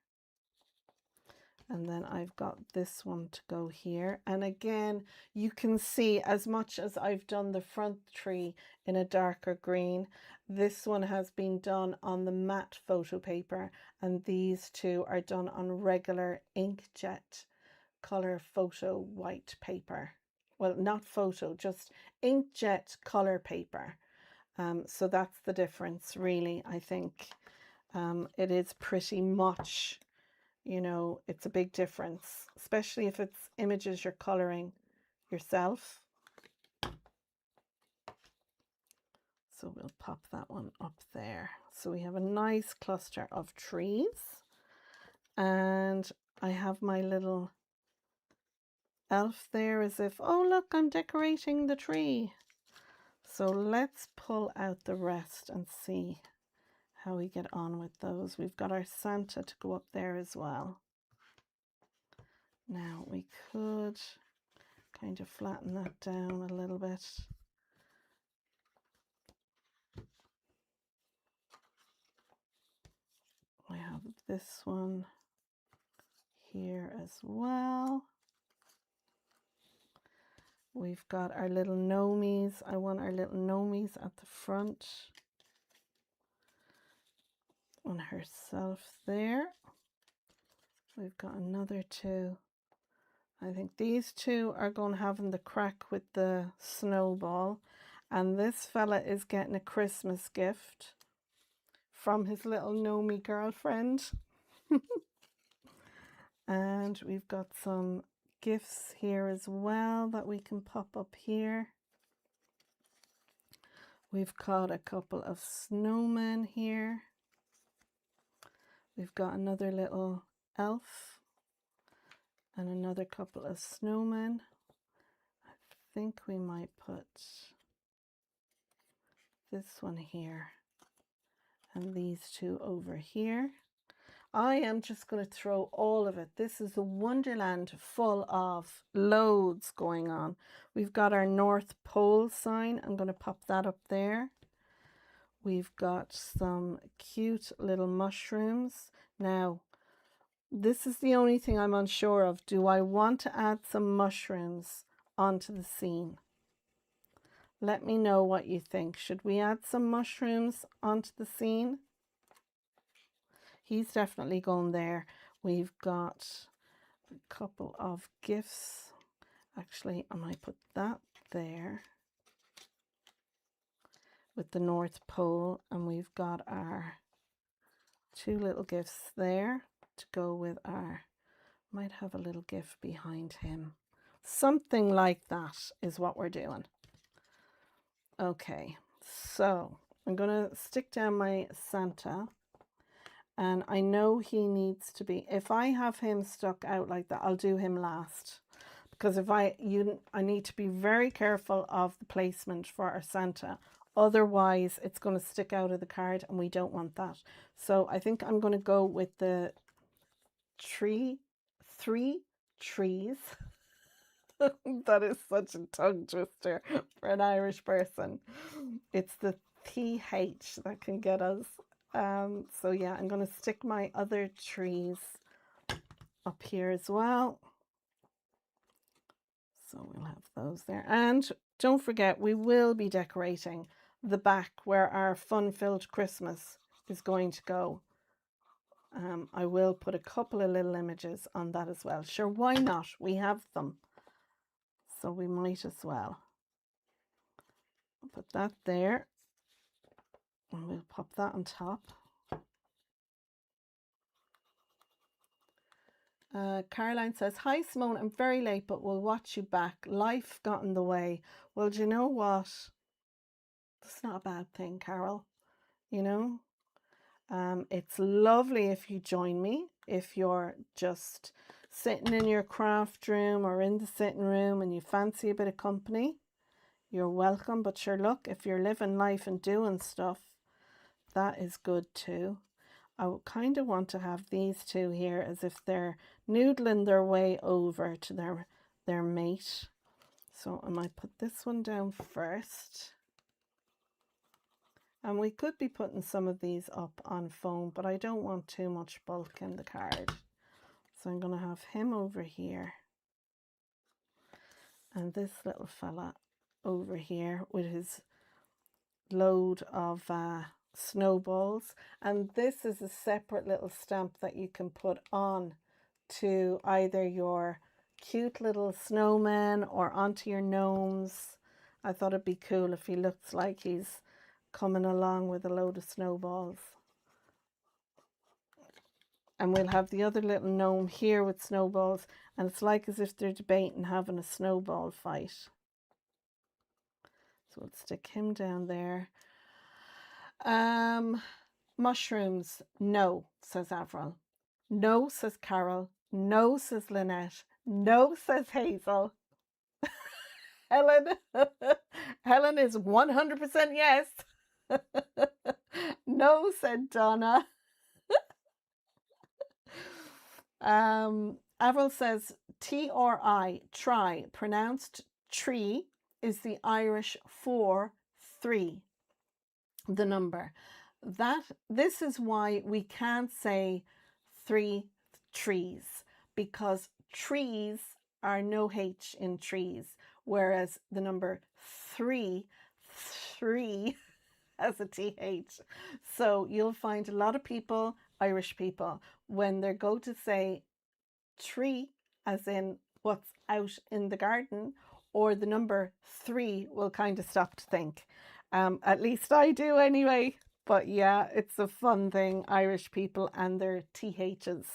A: And then I've got this one to go here. And again, you can see, as much as I've done the front tree in a darker green, this one has been done on the matte photo paper, and these 2 are done on regular inkjet color photo white paper. Well, not photo, just inkjet color paper. So that's the difference, really. I think it is pretty much, you know, it's a big difference, especially if it's images you're coloring yourself. So we'll pop that one up there. So we have a nice cluster of trees, and I have my little elf there as if, oh look, I'm decorating the tree. So let's pull out the rest and see how we get on with those. We've got our Santa to go up there as well. Now we could kind of flatten that down a little bit. I have this one here as well. We've got our little gnomies. I want our little gnomies at the front. On herself there. We've got another two. I think these two are going to have in the crack with the snowball. And this fella is getting a Christmas gift from his little gnomie girlfriend. And we've got some gifts here as well that we can pop up here. We've got a couple of snowmen here. We've got another little elf and another couple of snowmen. I think we might put this one here and these two over here. I am just going to throw all of it. This is a wonderland full of loads going on. We've got our North Pole sign. I'm going to pop that up there. We've got some cute little mushrooms. Now, this is the only thing I'm unsure of. Do I want to add some mushrooms onto the scene? Let me know what you think. Should we add some mushrooms onto the scene? He's definitely going there. We've got a couple of gifts. Actually, I might put that there with the North Pole. And we've got our two little gifts there to go with our, might have a little gift behind him. Something like that is what we're doing. Okay, so I'm going to stick down my Santa. And I know he needs to be, if I have him stuck out like that, I'll do him last. Because if I need to be very careful of the placement for our Santa. Otherwise, it's going to stick out of the card and we don't want that. So I think I'm going to go with the three trees. That is such a tongue twister for an Irish person. It's the TH that can get us. So yeah, I'm going to stick my other trees up here as well. So we'll have those there. And don't forget, we will be decorating the back where our fun-filled Christmas is going to go. I will put a couple of little images on that as well. Sure, why not? We have them. So we might as well. I'll put that there. And we'll pop that on top. Caroline says, hi Simone, I'm very late, but we'll watch you back. Life got in the way. Well, do you know what? That's not a bad thing, Carol. You know, it's lovely if you join me. If you're just sitting in your craft room or in the sitting room and you fancy a bit of company, you're welcome. But sure, look, if you're living life and doing stuff, that is good too. I kind of want to have these two here as if they're noodling their way over to their mate. So I might put this one down first. And we could be putting some of these up on foam, but I don't want too much bulk in the card. So I'm going to have him over here. And this little fella over here with his load of snowballs. And this is a separate little stamp that you can put on to either your cute little snowman or onto your gnomes. I thought it'd be cool if he looks like he's coming along with a load of snowballs. And we'll have the other little gnome here with snowballs, and it's like as if they're debating having a snowball fight. So we'll stick him down there. Mushrooms, no, says Avril. No, says Carol. No, says Lynette. No, says Hazel. Helen, Helen is 100% yes. No, said Donna. Avril says T-R-I, try, pronounced tree, is the Irish for 3, the number. This is why we can't say 3 trees, because trees are no H in trees, whereas the number 3 has a TH. So you'll find a lot of people, Irish people, when they go to say tree, as in what's out in the garden, or the number 3, will kind of stop to think. At least I do anyway. But yeah, it's a fun thing, Irish people and their THs.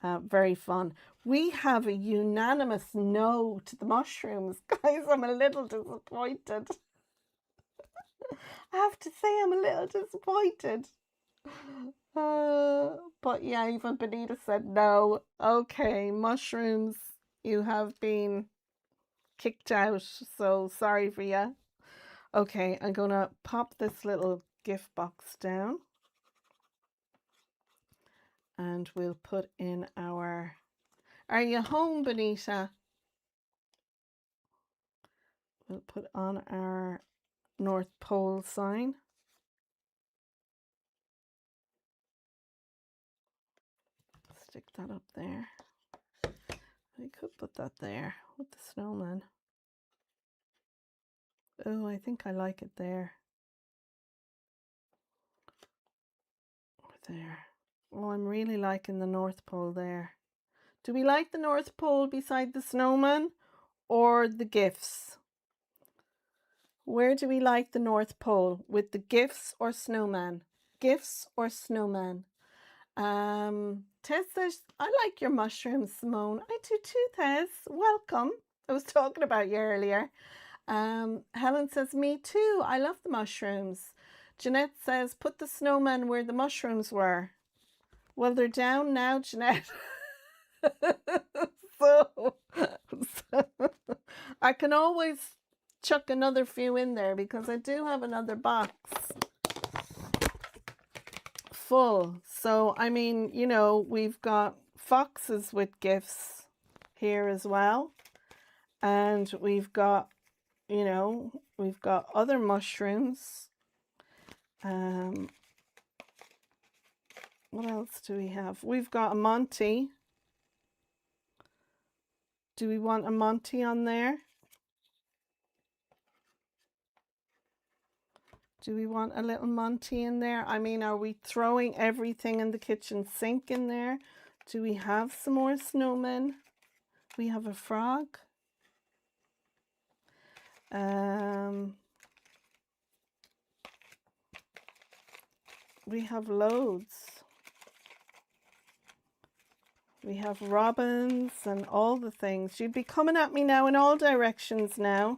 A: Very fun. We have a unanimous no to the mushrooms. Guys, I'm a little disappointed. I have to say I'm a little disappointed. But yeah, even Benita said no. Okay, mushrooms, you have been kicked out, so sorry for you. Okay, I'm gonna pop this little gift box down, and we'll put in our, are you home, Benita? We'll put on our North Pole sign. Stick that up there. I could put that there with the snowman. Oh, I think I like it there. There. Oh, I'm really liking the North Pole there. Do we like the North Pole beside the snowman or the gifts? Where do we like the North Pole? With the gifts or snowman? Gifts or snowman? Tess says, I like your mushrooms, Simone. I do too, Tess. Welcome. I was talking about you earlier. Helen says, me too. I love the mushrooms. Jeanette says, put the snowman where the mushrooms were. Well, they're down now, Jeanette. so I can always chuck another few in there, because I do have another box full. So, I mean, you know, we've got foxes with gifts here as well. And we've got, you know, we've got other mushrooms. What else do we have? We've got a Monty. Do we want a Monty on there? Do we want a little Monty in there? I mean, are we throwing everything in the kitchen sink in there? Do we have some more snowmen? We have a frog. We have loads. We have robins and all the things. You'd be coming at me now in all directions now.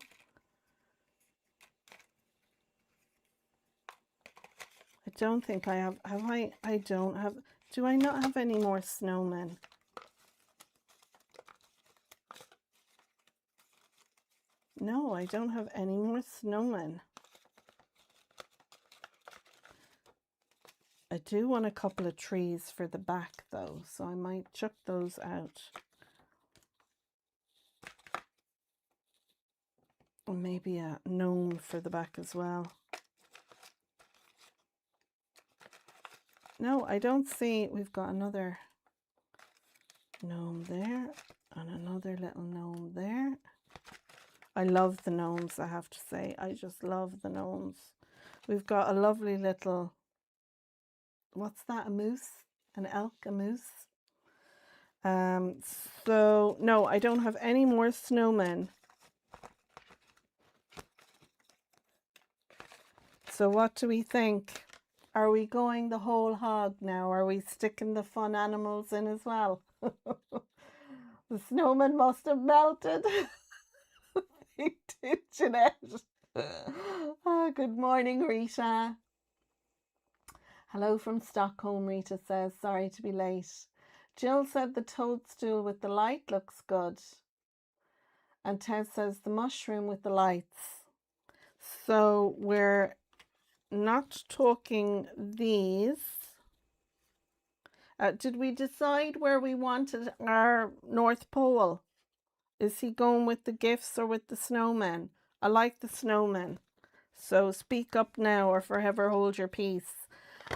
A: I don't think I have I? I don't have. Do I not have any more snowmen? No, I don't have any more snowmen. I do want a couple of trees for the back though, so I might chuck those out. Or maybe a gnome for the back as well. No, I don't see. We've got another gnome there and another little gnome there. I love the gnomes, I have to say. I just love the gnomes. We've got a lovely little, what's that, a moose? An elk, a moose? So, no, I don't have any more snowmen. So what do we think? Are we going the whole hog now? Are we sticking the fun animals in as well? The snowman must have melted. He did, Jeanette. Oh, good morning, Rita. Hello from Stockholm, Rita says. Sorry to be late. Jill said the toadstool with the light looks good. And Ted says the mushroom with the lights. So we're not talking these. Did we decide where we wanted our North Pole? Is he going with the gifts or with the snowmen? I like the snowmen. So speak up now or forever hold your peace.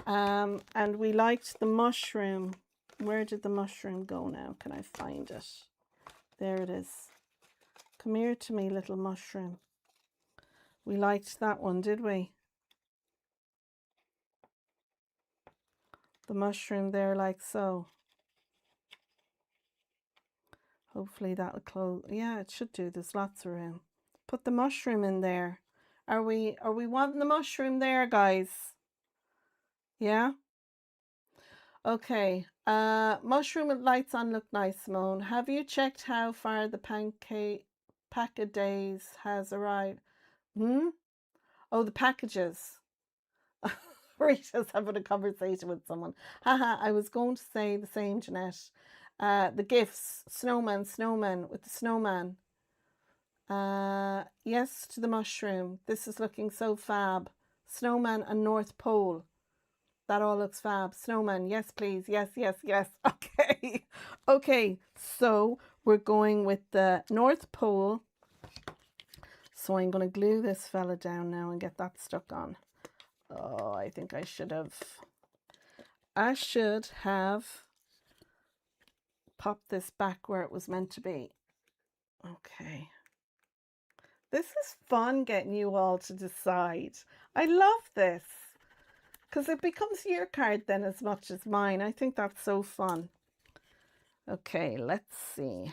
A: And we liked the mushroom. Where did the mushroom go now? Can I find it? There it is. Come here to me, little mushroom. We liked that one, did we? The mushroom there like so. Hopefully that'll close. Yeah, it should do. There's lots of room. Put the mushroom in there. Are we wanting the mushroom there, guys? Yeah? Okay. Mushroom with lights on look nice, Simone. Have you checked how far the pack of days has arrived? Oh, the packages. Rita's having a conversation with someone. Haha, I was going to say the same, Jeanette. The gifts, snowman with the snowman. Yes to the mushroom. This is looking so fab. Snowman and North Pole. That all looks fab. Snowman, yes please. Yes. Okay. Okay, so we're going with the North Pole. So I'm going to glue this fella down now and get that stuck on. Oh, I think I should have popped this back where it was meant to be. Okay. This is fun getting you all to decide. I love this because it becomes your card then as much as mine. I think that's so fun. Okay, let's see.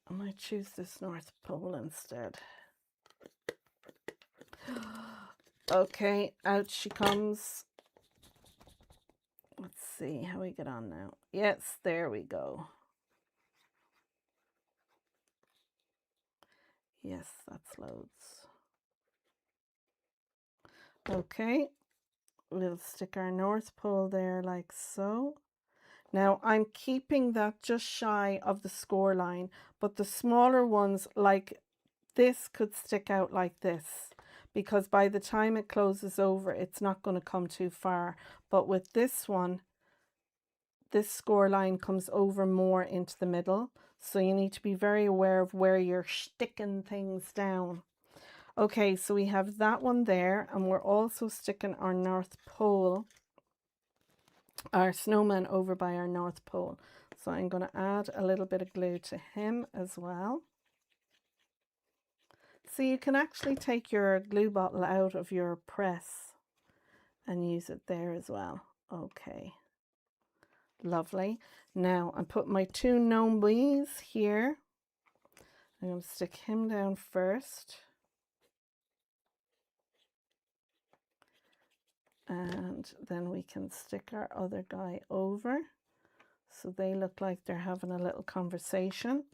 A: I might choose this North Pole instead. Okay, out she comes. Let's see how we get on now. Yes, there we go. Yes, that's loads. Okay, we'll stick our North Pole there like so. Now I'm keeping that just shy of the score line, but the smaller ones like this could stick out like this because by the time it closes over, it's not going to come too far. But with this one, this score line comes over more into the middle. So you need to be very aware of where you're sticking things down. Okay, so we have that one there, and we're also sticking our North Pole, our snowman over by our North Pole. So I'm going to add a little bit of glue to him as well. So you can actually take your glue bottle out of your press and use it there as well. Okay, lovely. Now I'm putting my two gnomies here. I'm going to stick him down first. And then we can stick our other guy over. So they look like they're having a little conversation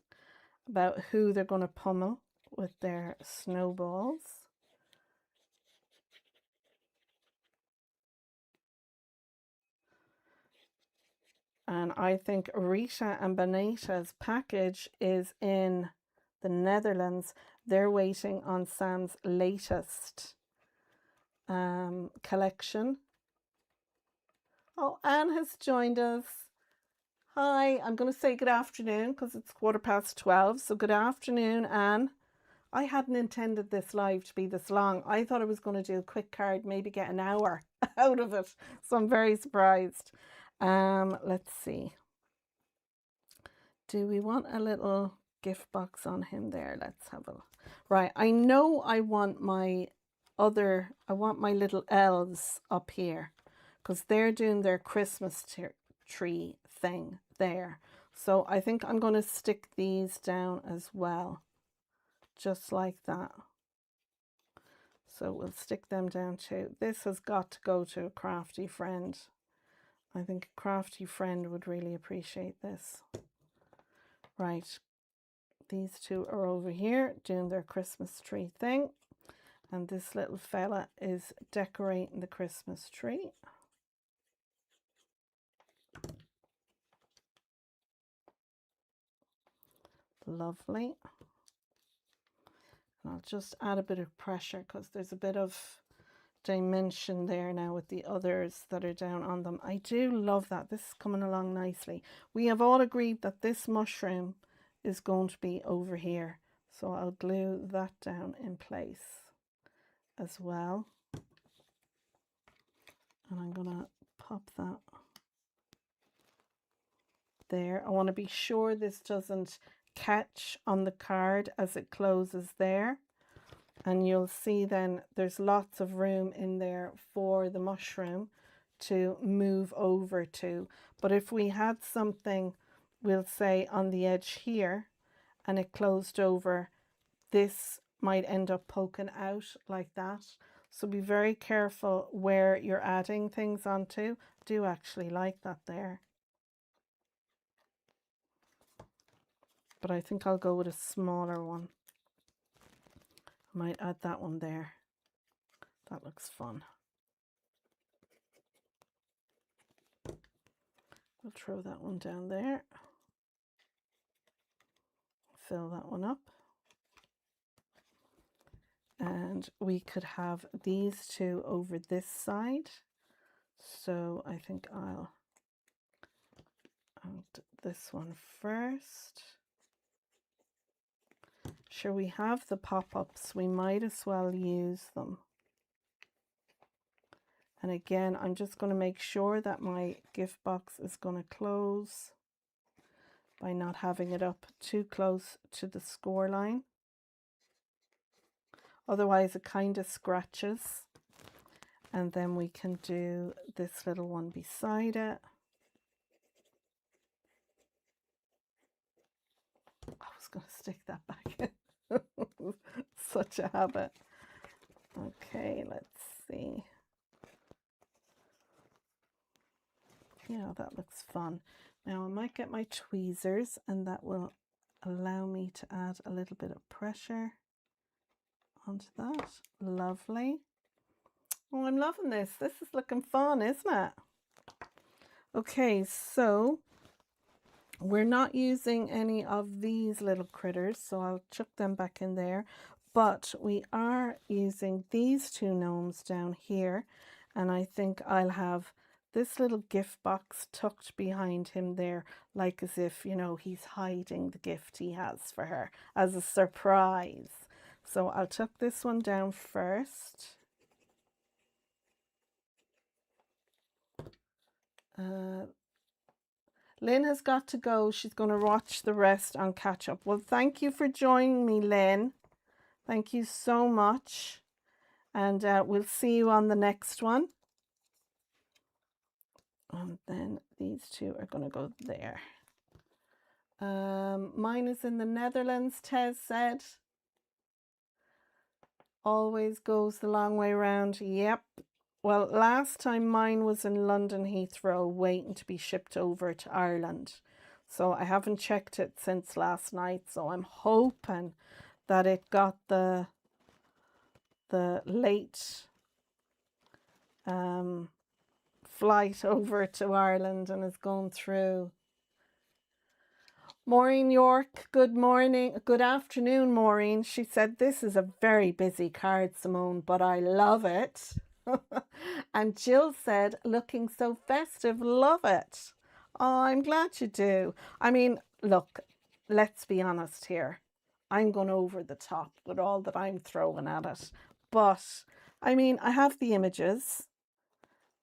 A: about who they're going to pummel with their snowballs. And I think Rita and Benita's package is in the Netherlands. They're waiting on Sam's latest collection. Oh, Anne has joined us. Hi, I'm going to say good afternoon because it's 12:15. So good afternoon, Anne. I hadn't intended this live to be this long. I thought I was going to do a quick card, maybe get an hour out of it. So I'm very surprised. Let's see. Do we want a little gift box on him there? Let's have a look. Right, I know I want my little elves up here because they're doing their Christmas tree thing there. So I think I'm going to stick these down as well, just like that. So we'll stick them down too. This has got to go to a crafty friend. I think a crafty friend would really appreciate this. Right, these two are over here doing their Christmas tree thing. And this little fella is decorating the Christmas tree. Lovely. And I'll just add a bit of pressure because there's a bit of dimension there now with the others that are down on them. I do love that. This is coming along nicely. We have all agreed that this mushroom is going to be over here. So I'll glue that down in place as well. And I'm going to pop that there. I want to be sure this doesn't catch on the card as it closes there. And you'll see then there's lots of room in there for the mushroom to move over to. But if we had something, we'll say on the edge here, and it closed over, this might end up poking out like that. So be very careful where you're adding things onto. I do actually like that there. But I think I'll go with a smaller one. I might add that one there. That looks fun. We'll throw that one down there. Fill that one up. And we could have these two over this side. So I think I'll do this one first. Sure, we have the pop-ups. We might as well use them. And again, I'm just going to make sure that my gift box is going to close by not having it up too close to the score line. Otherwise, it kind of scratches. And then we can do this little one beside it. I was going to stick that back in. Such a habit. Okay, let's see. Yeah, that looks fun. Now I might get my tweezers, and that will allow me to add a little bit of pressure onto that. Lovely. Oh, I'm loving this. This is looking fun, isn't it? Okay, so we're not using any of these little critters, so I'll chuck them back in there. But we are using these two gnomes down here, and I think I'll have this little gift box tucked behind him there, like as if, you know, he's hiding the gift he has for her as a surprise. So I'll tuck this one down first. Lynn has got to go. She's going to watch the rest on catch up. Well, thank you for joining me, Lynn. Thank you so much. And we'll see you on the next one. And then these two are going to go there. Mine is in the Netherlands, Tez said. Always goes the long way round. Yep. Well, last time mine was in London Heathrow, waiting to be shipped over to Ireland. So I haven't checked it since last night. So I'm hoping that it got the late flight over to Ireland and is going through. Maureen York, good morning, good afternoon, Maureen. She said, this is a very busy card, Simone, but I love it. And Jill said, looking so festive, love it. Oh, I'm glad you do. I mean, look, let's be honest here. I'm going over the top with all that I'm throwing at it. But, I mean, I have the images.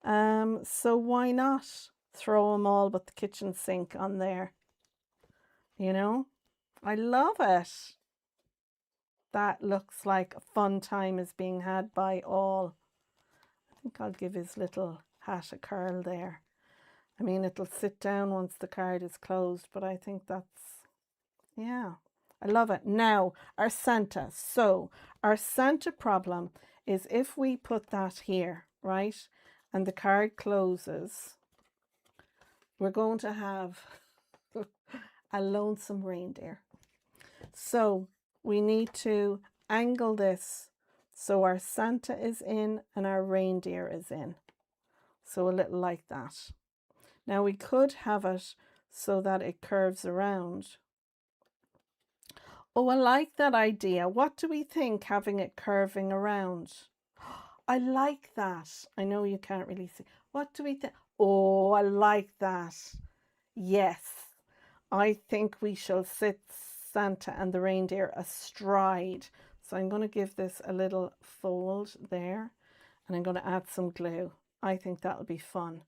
A: So why not throw them all but the kitchen sink on there? You know, I love it. That looks like a fun time is being had by all. I think I'll give his little hat a curl there. I mean, it'll sit down once the card is closed, but I think that's, yeah, I love it. Now, our Santa. So, our Santa problem is if we put that here, right, and the card closes, we're going to have a lonesome reindeer. So we need to angle this so our Santa is in and our reindeer is in. So a little like that. Now we could have it so that it curves around. Oh, I like that idea. What do we think, having it curving around? I like that. I know you can't really see. What do we think? Oh, I like that. Yes. I think we shall sit Santa and the reindeer astride. So I'm going to give this a little fold there, and I'm going to add some glue. I think that'll be fun.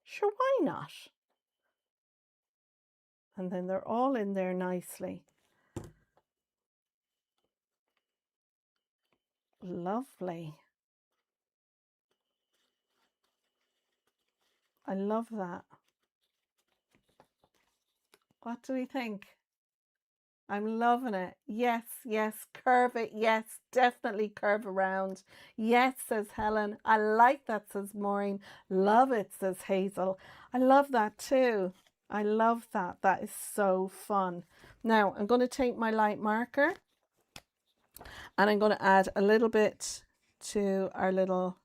A: Sure, why not? And then they're all in there nicely. Lovely. I love that. What do we think? I'm loving it. Yes, yes, curve it. Yes, definitely curve around. Yes, says Helen. I like that, says Maureen. Love it, says Hazel. I love that too. I love that. That is so fun. Now, I'm going to take my light marker and I'm going to add a little bit to our little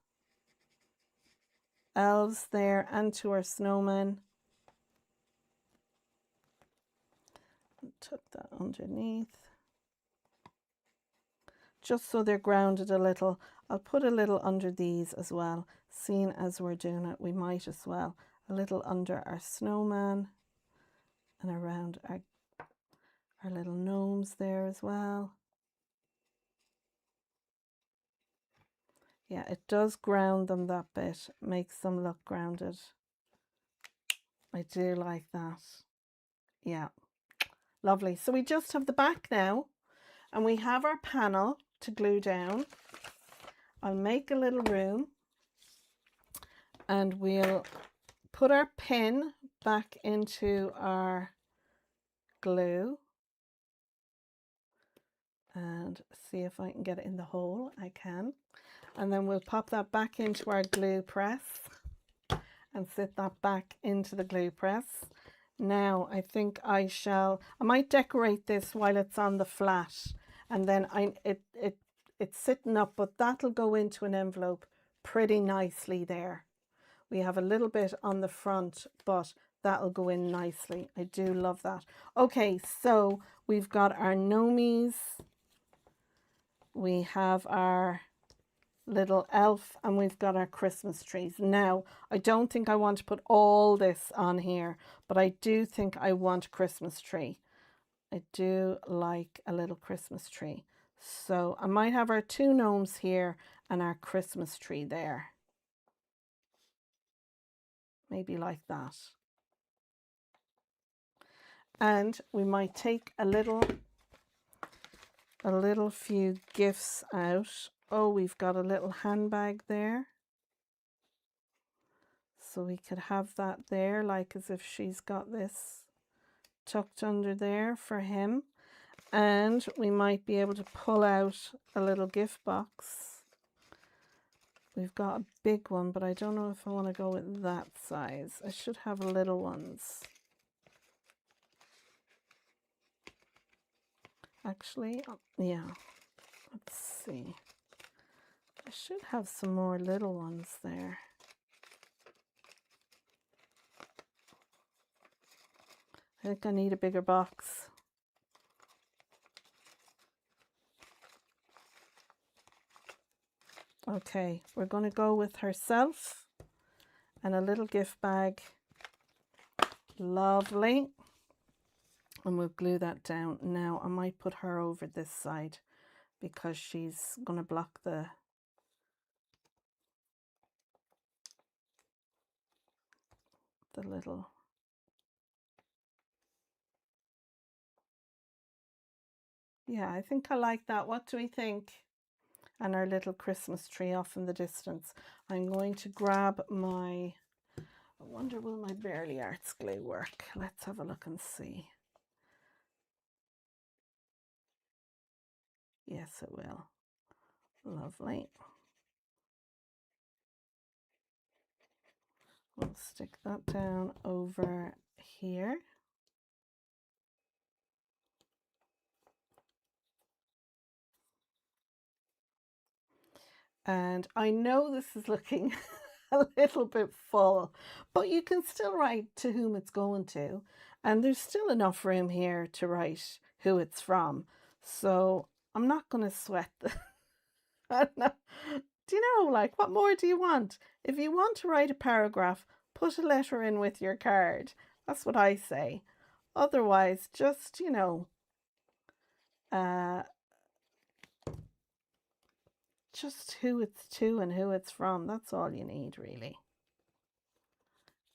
A: elves there and to our snowmen. Tuck that underneath. Just so they're grounded a little. I'll put a little under these as well. Seeing as we're doing it, we might as well. A little under our snowman and around our little gnomes there as well. Yeah, it does ground them that bit. Makes them look grounded. I do like that. Yeah, lovely. So we just have the back now and we have our panel to glue down. I'll make a little room and we'll put our pin back into our glue and see if I can get it in the hole. I can. And then we'll pop that back into our glue press and sit that back into the glue press. Now I think I might decorate this while it's on the flat, and then it's sitting up, but that'll go into an envelope pretty nicely there. We have a little bit on the front, but that'll go in nicely. I do love that. Okay, so we've got our gnomies. We have our little elf and we've got our Christmas trees. Now, I don't think I want to put all this on here, but I do think I want a Christmas tree. I do like a little Christmas tree. So I might have our two gnomes here and our Christmas tree there. Maybe like that. And we might take a little few gifts out. Oh, we've got a little handbag there. So we could have that there, like as if she's got this tucked under there for him. And we might be able to pull out a little gift box. We've got a big one, but I don't know if I want to go with that size. I should have little ones. Actually, yeah, let's see. I should have some more little ones there. I think I need a bigger box. Okay, we're going to go with herself and a little gift bag. Lovely. And we'll glue that down. Now I might put her over this side because she's going to block the little. Yeah, I think I like that. What do we think? And our little Christmas tree off in the distance. I'm going to grab my, I wonder will my Barely Arts glue work? Let's have a look and see. Yes, it will. Lovely. We'll stick that down over here. And I know this is looking a little bit full, but you can still write to whom it's going to. And there's still enough room here to write who it's from. So I'm not going to sweat Do you know, like, what more do you want? If you want to write a paragraph, put a letter in with your card. That's what I say. Otherwise, just, you know, just who it's to and who it's from. That's all you need, really.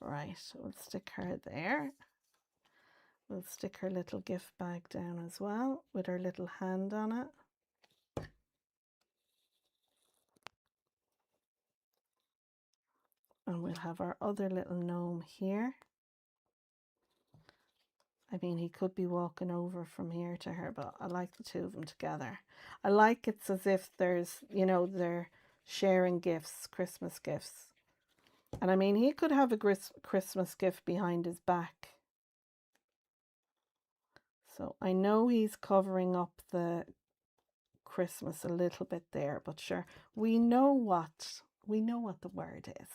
A: Right, we'll stick her there. We'll stick her little gift bag down as well with her little hand on it. And we'll have our other little gnome here. I mean, he could be walking over from here to her, but I like the two of them together. I like it's as if there's, you know, they're sharing gifts, Christmas gifts. And I mean, he could have a Christmas gift behind his back. So I know he's covering up the Christmas a little bit there, but sure, we know what the word is.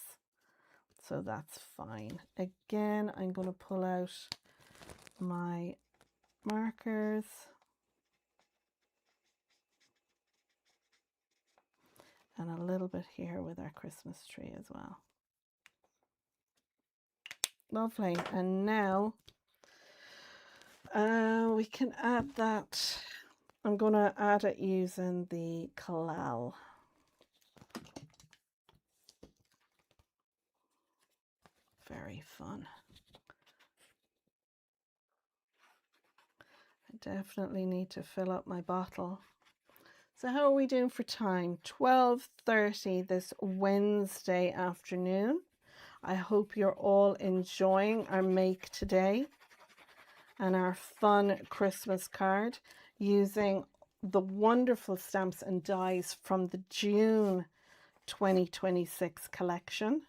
A: So that's fine. Again, I'm going to pull out my markers. And a little bit here with our Christmas tree as well. Lovely. And now we can add that. I'm going to add it using the collal. Very fun. I definitely need to fill up my bottle. So how are we doing for time? 12:30 this Wednesday afternoon. I hope you're all enjoying our make today and our fun Christmas card using the wonderful stamps and dies from the June 2026 collection.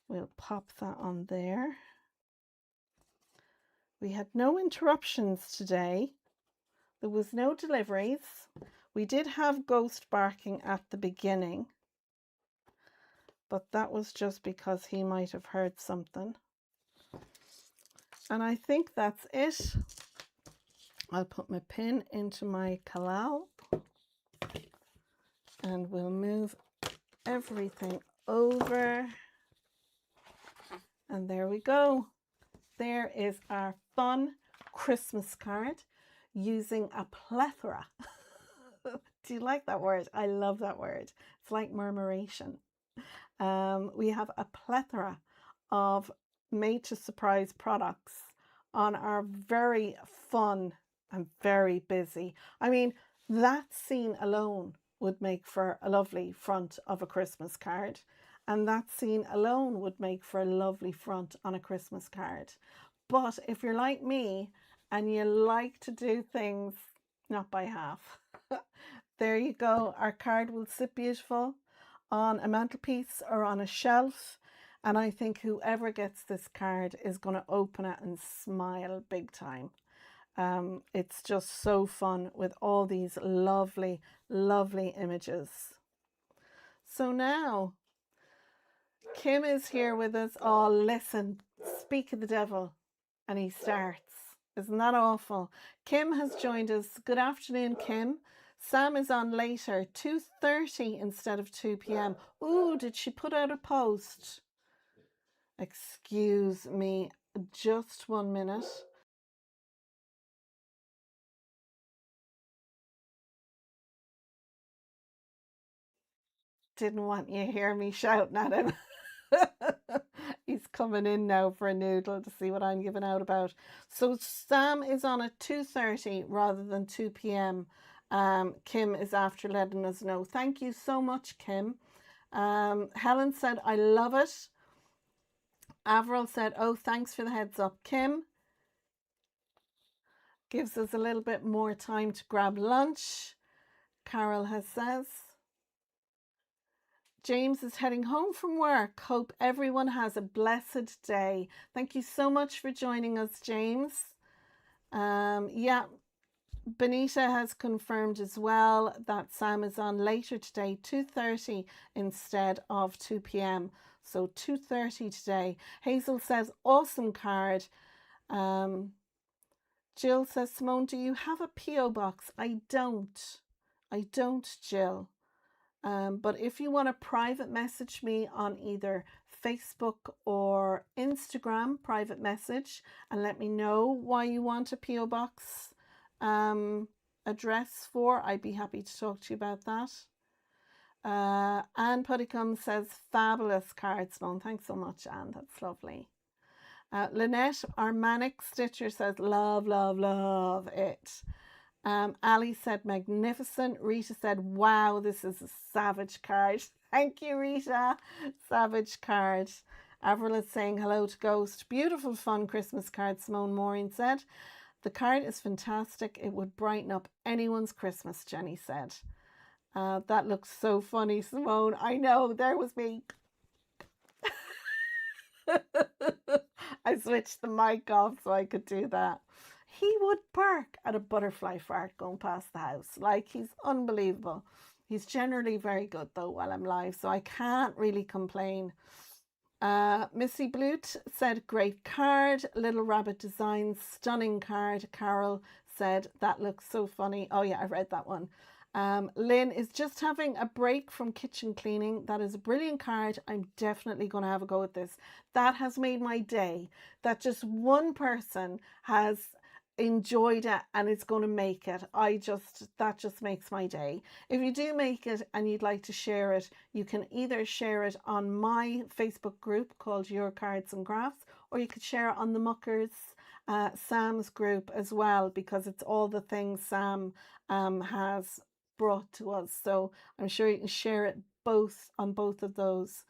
A: We'll pop that on there. We had no interruptions today. There was no deliveries. We did have ghost barking at the beginning, but that was just because he might have heard something. And I think that's it. I'll put my pin into my collal and we'll move everything over. And there we go. There is our fun Christmas card using a plethora. Do you like that word? I love that word. It's like murmuration. We have a plethora of made to surprise products on our very fun and very busy. I mean, that scene alone would make for a lovely front of a Christmas card. And that scene alone would make for a lovely front on a Christmas card. But if you're like me and you like to do things not by half, there you go. Our card will sit beautiful on a mantelpiece or on a shelf. And I think whoever gets this card is going to open it and smile big time. It's just so fun with all these lovely, lovely images. So now, Kim is here with us. Oh, listen, speak of the devil. And he starts. Isn't that awful? Kim has joined us. Good afternoon, Kim. Sam is on later, 2:30 instead of 2 p.m. Ooh, did she put out a post? Excuse me, just 1 minute. Didn't want you to hear me shouting at him. He's coming in now for a noodle to see what I'm giving out about. So Sam is on at 2:30 rather than 2 p.m. Kim is after letting us know. Thank you so much, Kim. Helen said, I love it. Avril said, oh, thanks for the heads up. Kim gives us a little bit more time to grab lunch. Carol has says. James is heading home from work. Hope everyone has a blessed day. Thank you so much for joining us, James. Yeah, Benita has confirmed as well that Sam is on later today, 2:30 instead of 2 p.m. So 2:30 today. Hazel says, awesome card. Jill says, Simone, do you have a P.O. box? I don't. I don't, Jill. But if you want to private message me on either Facebook or Instagram, private message, and let me know why you want a P.O. Box address for, I'd be happy to talk to you about that. Anne Puddicombe says, fabulous card, Simone. Thanks so much, Anne. That's lovely. Lynette, our manic stitcher, says, love, love, love it. Ali said, magnificent. Rita said, wow, this is a savage card. Thank you, Rita. Savage card. Avril is saying hello to Ghost. Beautiful, fun Christmas card, Simone Maureen said. The card is fantastic. It would brighten up anyone's Christmas, Jenny said. That looks so funny, Simone. I know, there was me. I switched the mic off so I could do that. He would bark at a butterfly fart going past the house. Like, he's unbelievable. He's generally very good though while I'm live, so I can't really complain. Missy Blute said, great card. Little Rabbit Designs, stunning card. Carol said, that looks so funny. Oh yeah, I read that one. Lynn is just having a break from kitchen cleaning. That is a brilliant card. I'm definitely going to have a go at this. That has made my day. That just one person has enjoyed it and it's going to make it. That just makes my day. If you do make it and you'd like to share it, you can either share it on my Facebook group called Your Cards and Crafts, or you could share it on the Muckers Sam's group as well, because it's all the things Sam has brought to us. So I'm sure you can share it both on both of those.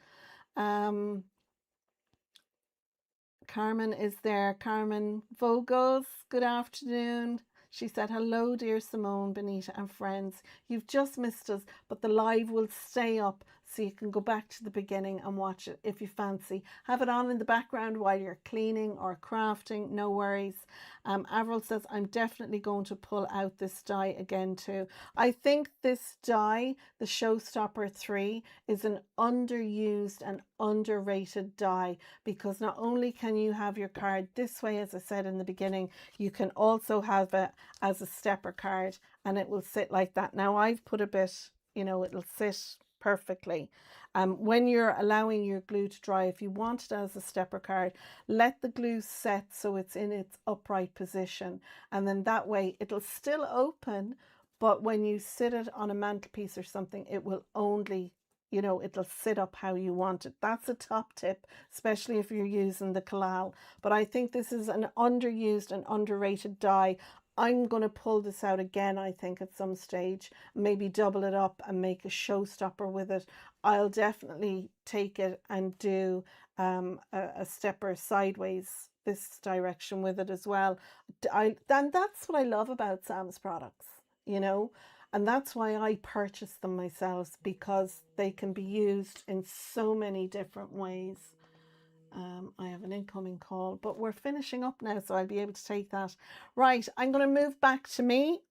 A: Carmen is there. Carmen Vogels, good afternoon. She said, hello, dear Simone, Benita, and friends. You've just missed us, but the live will stay up so you can go back to the beginning and watch it if you fancy. Have it on in the background while you're cleaning or crafting, no worries. Avril says, I'm definitely going to pull out this die again too. I think this die, the Showstopper 3, is an underused and underrated die, because not only can you have your card this way, as I said in the beginning, you can also have it as a stepper card and it will sit like that. Now I've put a bit, you know, it'll sit perfectly. When you're allowing your glue to dry, if you want it as a stepper card, let the glue set so it's in its upright position, and then that way it'll still open, but when you sit it on a mantelpiece or something, it will only, you know, it'll sit up how you want it. That's a top tip, especially if you're using the collal. But I think this is an underused and underrated die. I'm going to pull this out again, I think, at some stage, maybe double it up and make a showstopper with it. I'll definitely take it and do a stepper sideways this direction with it as well. And that's what I love about Sam's products, you know, and that's why I purchase them myself, because they can be used in so many different ways. I have an incoming call, but we're finishing up now, so I'll be able to take that. Right, I'm going to move back to me.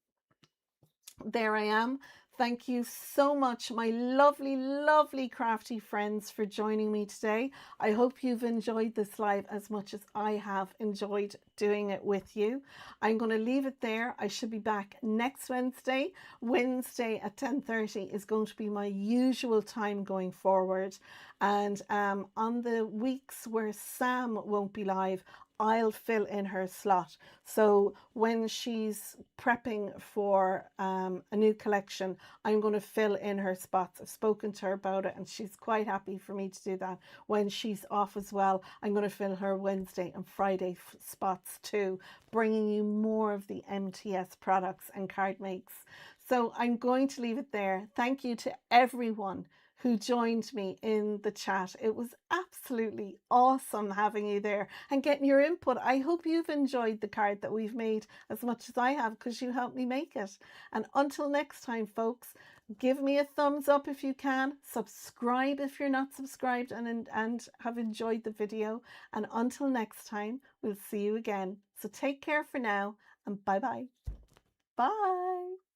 A: There I am. Thank you so much, my lovely, lovely crafty friends, for joining me today. I hope you've enjoyed this live as much as I have enjoyed doing it with you. I'm going to leave it there. I should be back next Wednesday. Wednesday at 10:30 is going to be my usual time going forward. And on the weeks where Sam won't be live, I'll fill in her slot. So when she's prepping for a new collection, I'm going to fill in her spots. I've spoken to her about it and she's quite happy for me to do that. When she's off as well, I'm going to fill her Wednesday and Friday spots too, bringing you more of the MTS products and card makes. So I'm going to leave it there. Thank you to everyone who joined me in the chat. It was absolutely awesome having you there and getting your input. I hope you've enjoyed the card that we've made as much as I have, because you helped me make it. And until next time, folks, give me a thumbs up if you can, subscribe if you're not subscribed, and have enjoyed the video. And until next time, we'll see you again. So take care for now, and bye-bye. Bye.